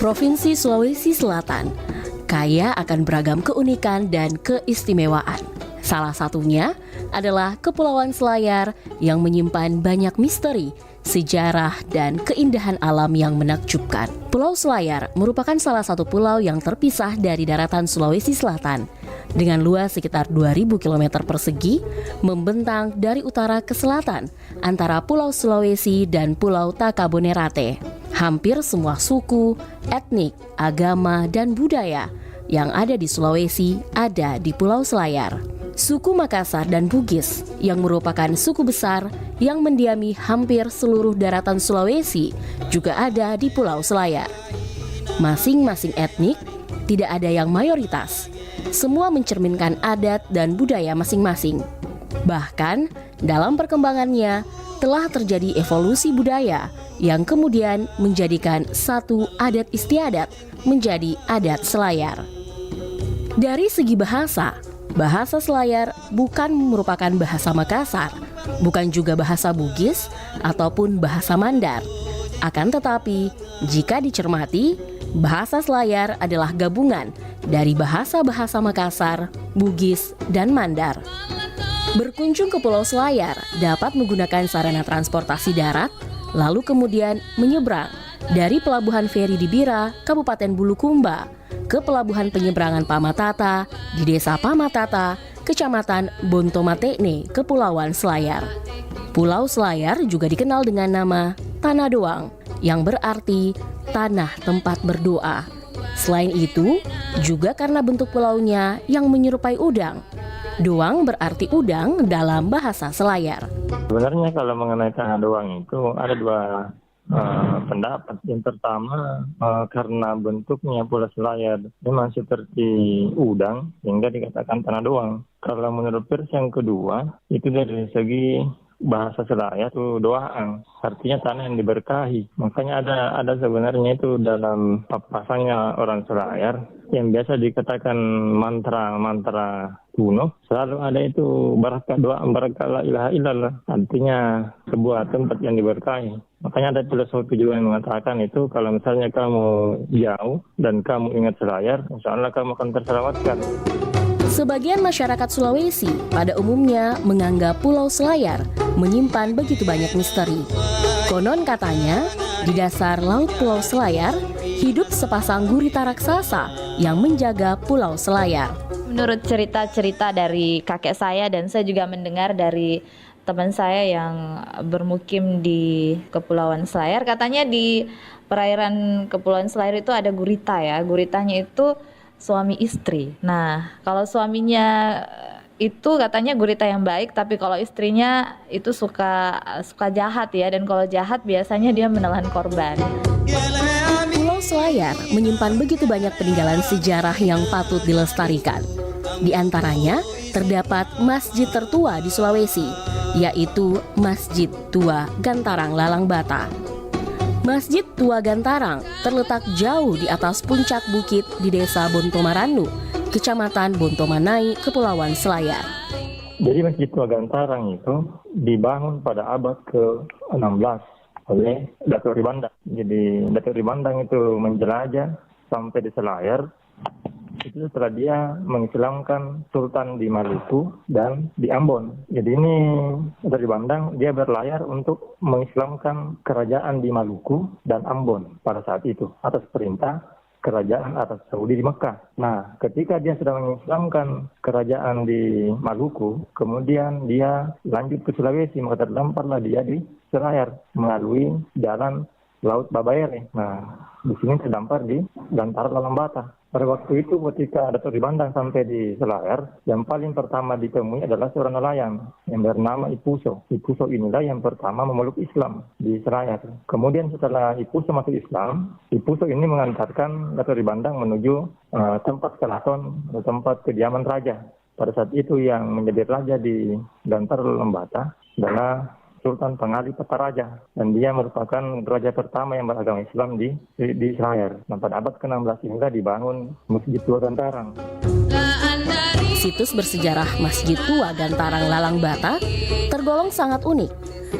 Provinsi Sulawesi Selatan kaya akan beragam keunikan dan keistimewaan. Salah satunya adalah Kepulauan Selayar yang menyimpan banyak misteri, sejarah, dan keindahan alam yang menakjubkan. Pulau Selayar merupakan salah satu pulau yang terpisah dari daratan Sulawesi Selatan. Dengan luas sekitar 2.000 km persegi, membentang dari utara ke selatan antara Pulau Sulawesi dan Pulau Takabonerate. Hampir semua suku, etnik, agama, dan budaya yang ada di Sulawesi ada di Pulau Selayar. Suku Makassar dan Bugis yang merupakan suku besar yang mendiami hampir seluruh daratan Sulawesi juga ada di Pulau Selayar. Masing-masing etnik tidak ada yang mayoritas. Semua mencerminkan adat dan budaya masing-masing. Bahkan dalam perkembangannya telah terjadi evolusi budaya yang kemudian menjadikan satu adat istiadat menjadi adat Selayar. Dari segi bahasa, bahasa Selayar bukan merupakan bahasa Makassar, bukan juga bahasa Bugis ataupun bahasa Mandar. Akan tetapi, jika dicermati, bahasa Selayar adalah gabungan dari bahasa-bahasa Makassar, Bugis, dan Mandar. Berkunjung ke Pulau Selayar dapat menggunakan sarana transportasi darat, lalu kemudian menyeberang dari Pelabuhan Feri di Bira, Kabupaten Bulukumba, ke Pelabuhan Penyeberangan Pamatata di Desa Pamatata, Kecamatan Bontomatekne, Kepulauan Selayar. Pulau Selayar juga dikenal dengan nama Tanah Doang, yang berarti tanah tempat berdoa. Selain itu, juga karena bentuk pulaunya yang menyerupai udang. Doang berarti udang dalam bahasa Selayar. Sebenarnya kalau mengenai Tanah Doang itu ada dua pendapat. Yang pertama, karena bentuknya Pulau Selayar memang seperti udang sehingga dikatakan Tanah Doang. Kalau menurut versi yang kedua, itu dari segi bahasa Selayar itu doaan, artinya tanah yang diberkahi. Makanya ada sebenarnya itu dalam pasangnya orang Selayar yang biasa dikatakan mantra kuno, selalu ada itu doa barakah la ilaha illallah, artinya sebuah tempat yang diberkahi. Makanya ada filosofi juga yang mengatakan itu kalau misalnya kamu jauh dan kamu ingat Selayar, insya Allah kamu akan terselamatkan. Sebagian masyarakat Sulawesi pada umumnya menganggap Pulau Selayar menyimpan begitu banyak misteri. Konon katanya, di dasar laut Pulau Selayar hidup sepasang gurita raksasa yang menjaga Pulau Selayar. Menurut cerita-cerita dari kakek saya dan saya juga mendengar dari teman saya yang bermukim di Kepulauan Selayar, katanya di perairan Kepulauan Selayar itu ada gurita ya. Guritanya itu suami istri. Nah, kalau suaminya itu katanya gurita yang baik, tapi kalau istrinya itu suka jahat ya, dan kalau jahat biasanya dia menelan korban. Pulau Selayar menyimpan begitu banyak peninggalan sejarah yang patut dilestarikan. Di antaranya terdapat masjid tertua di Sulawesi, yaitu Masjid Tua Gantarang Lalang Bata. Masjid Tua Gantarang terletak jauh di atas puncak bukit di Desa Bontomarandu, Kecamatan Bontomanai, Kepulauan Selayar. Jadi Masjid Tua Gantarang itu dibangun pada abad ke-16 oleh Datuk Ribandang. Jadi Datuk Ribandang itu menjelajah sampai di Selayar. Itu setelah dia mengislamkan Sultan di Maluku dan di Ambon. Jadi ini dari Bandang dia berlayar untuk mengislamkan kerajaan di Maluku dan Ambon pada saat itu atas perintah kerajaan Arab Saudi di Mekah. Nah, ketika dia sudah mengislamkan kerajaan di Maluku, kemudian dia lanjut ke Sulawesi, maka terdamparlah dia di Selayar melalui jalan Laut Babayere. Nah, di sini terdampar di Gantarang Lalang Bata. Pada waktu itu ketika Datuk Ribandang sampai di Selayar, yang paling pertama ditemui adalah seorang nelayan yang bernama Ipuso. Ipuso inilah yang pertama memeluk Islam di Selayar. Kemudian setelah Ipuso masuk Islam, Ipuso ini mengantarkan Datuk Ribandang menuju tempat keraton, tempat kediaman raja. Pada saat itu yang menjadi raja di Gantarang Lalang Bata adalah Sultan Pengali Petaraja, dan dia merupakan raja pertama yang beragama Islam di Selayar. Nah, pada abad ke-16 inilah dibangun Masjid Tua Gantarang. Situs bersejarah Masjid Tua Gantarang Lalang Bata tergolong sangat unik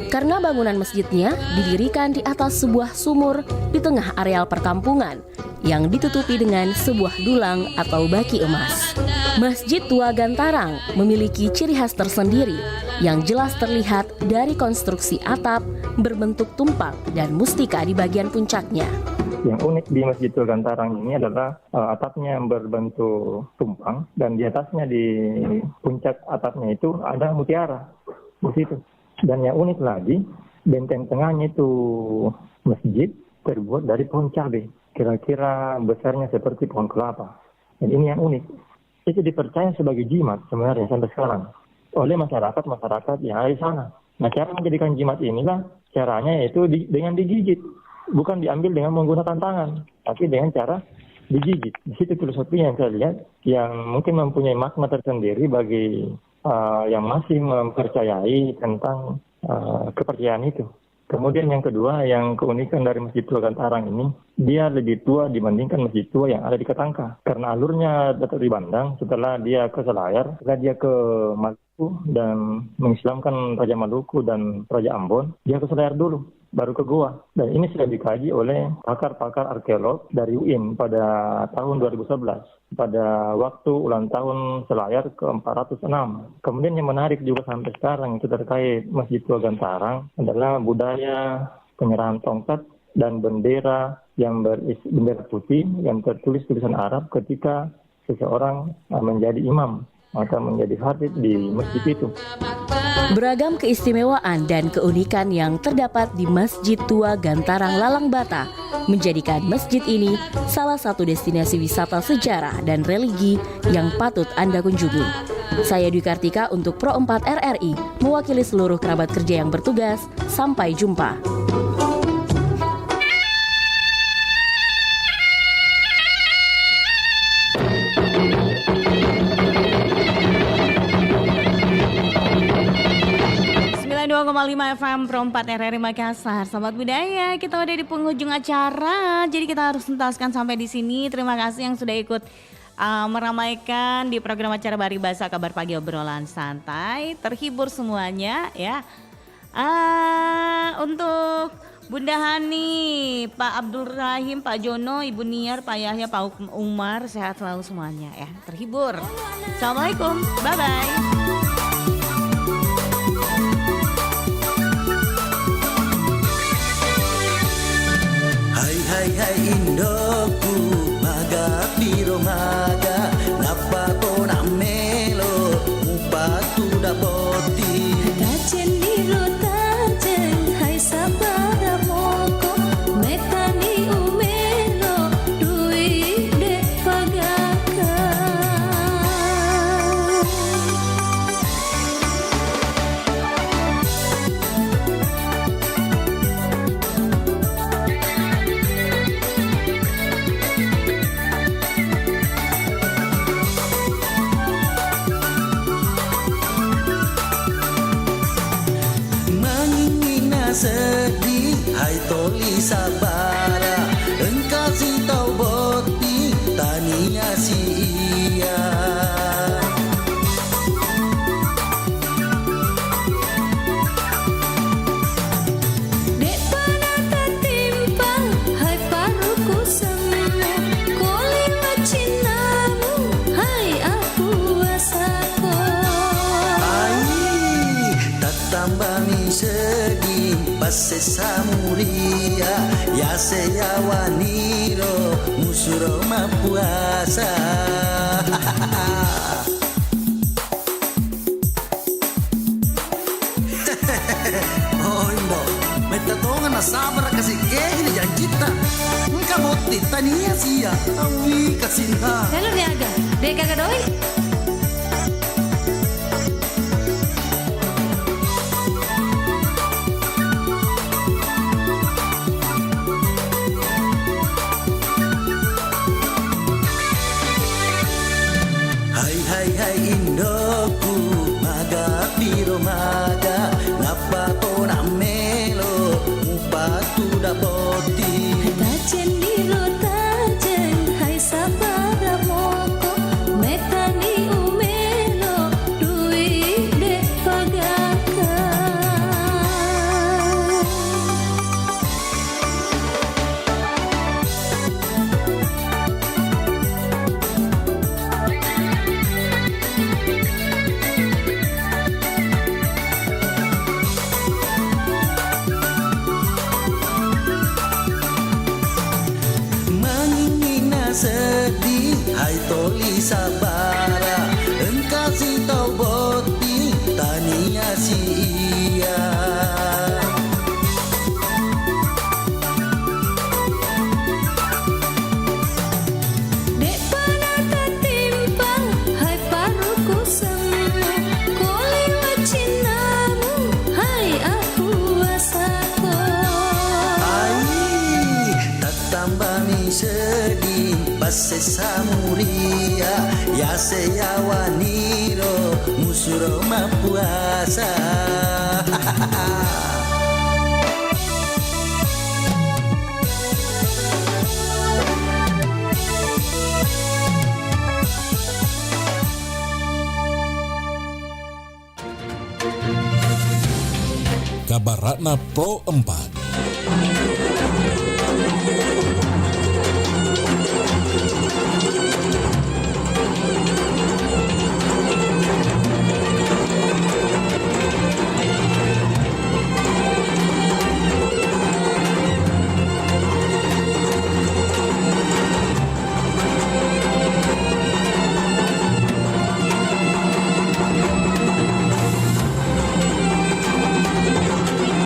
karena bangunan masjidnya didirikan di atas sebuah sumur di tengah areal perkampungan yang ditutupi dengan sebuah dulang atau baki emas. Masjid Tua Gantarang memiliki ciri khas tersendiri yang jelas terlihat dari konstruksi atap berbentuk tumpak dan mustika di bagian puncaknya. Yang unik di Masjid Tua Gantarang ini adalah atapnya yang berbentuk tumpang, dan di atasnya di puncak atapnya itu ada mutiara di situ. Dan yang unik lagi, benteng tengahnya itu masjid terbuat dari pohon cabai, kira-kira besarnya seperti pohon kelapa. Dan ini yang unik. Itu dipercaya sebagai jimat sebenarnya sampai sekarang oleh masyarakat yang ada di sana. Nah, cara menjadikan jimat inilah caranya yaitu dengan digigit, bukan diambil dengan menggunakan tangan, tapi dengan cara digigit. Di situ filosofi yang saya lihat yang mungkin mempunyai makna tersendiri bagi yang masih mempercayai tentang kepercayaan itu. Kemudian yang kedua, yang keunikan dari Masjid Tua Gantarang ini, dia lebih tua dibandingkan Masjid Tua yang ada di Ketangka. Karena alurnya Datuk Ribandang, setelah dia ke Selayar, setelah dia ke Maluku dan mengislamkan Raja Maluku dan Raja Ambon, dia ke Selayar dulu, baru ke Goa. Dan ini sudah dikaji oleh pakar-pakar arkeolog dari UIN pada tahun 2011. Pada waktu ulang tahun Selayar ke-406. Kemudian yang menarik juga sampai sekarang itu terkait Masjid Tua Gantarang adalah budaya penyerahan tongkat dan bendera yang bendera putih yang tertulis tulisan Arab ketika seseorang menjadi imam atau menjadi khatib di masjid itu. Beragam keistimewaan dan keunikan yang terdapat di Masjid Tua Gantarang Lalang Bata menjadikan masjid ini salah satu destinasi wisata sejarah dan religi yang patut Anda kunjungi. Saya Dwi Kartika untuk Pro 4 RRI, mewakili seluruh kerabat kerja yang bertugas. Sampai jumpa. FM Pro 4 RRI Makassar. Sobat Budaya, kita udah di penghujung acara. Jadi kita harus tuntaskan sampai di sini. Terima kasih yang sudah ikut meramaikan di program acara Baribasa Kabar Pagi Obrolan Santai. Terhibur semuanya ya. Untuk Bunda Hani, Pak Abdul Rahim, Pak Jono, Ibu Niar, Pak Yahya, Pak Umar, sehat selalu semuanya ya. Terhibur. Assalamualaikum. Bye-bye. Hai Indoku maga piro maga napa ko na melo upatu da poti Tajen niro tajen hai sabara moko metani umelo dui dek pagaka sedih hai toli sabara engkau si tau boti tania si iya Dek panata timpang hai paruku semu koli wacinamu hai aku asako ai tatamba mi sedih Pase samuria ya seya waniro musuro mapuasa Oh Indo meta tonga na sabra kasi kegini janjita nka botti tania sia awi kasinha Kalau niaga dek kagak doi Hai Indoku maga piro maga napa ko na melo upatu da poti Tajen niro tajen hai sabara moko metani umelo dui dek pagaka sedih hai toli sabara engkau si tau boti tania si iya Dek panata timpang hai paruku semu koli wacinamu hai aku asako ai tatamba mi sedih Pase samuria ya seya waniro musuro mapuasa Kabaratna Pro 4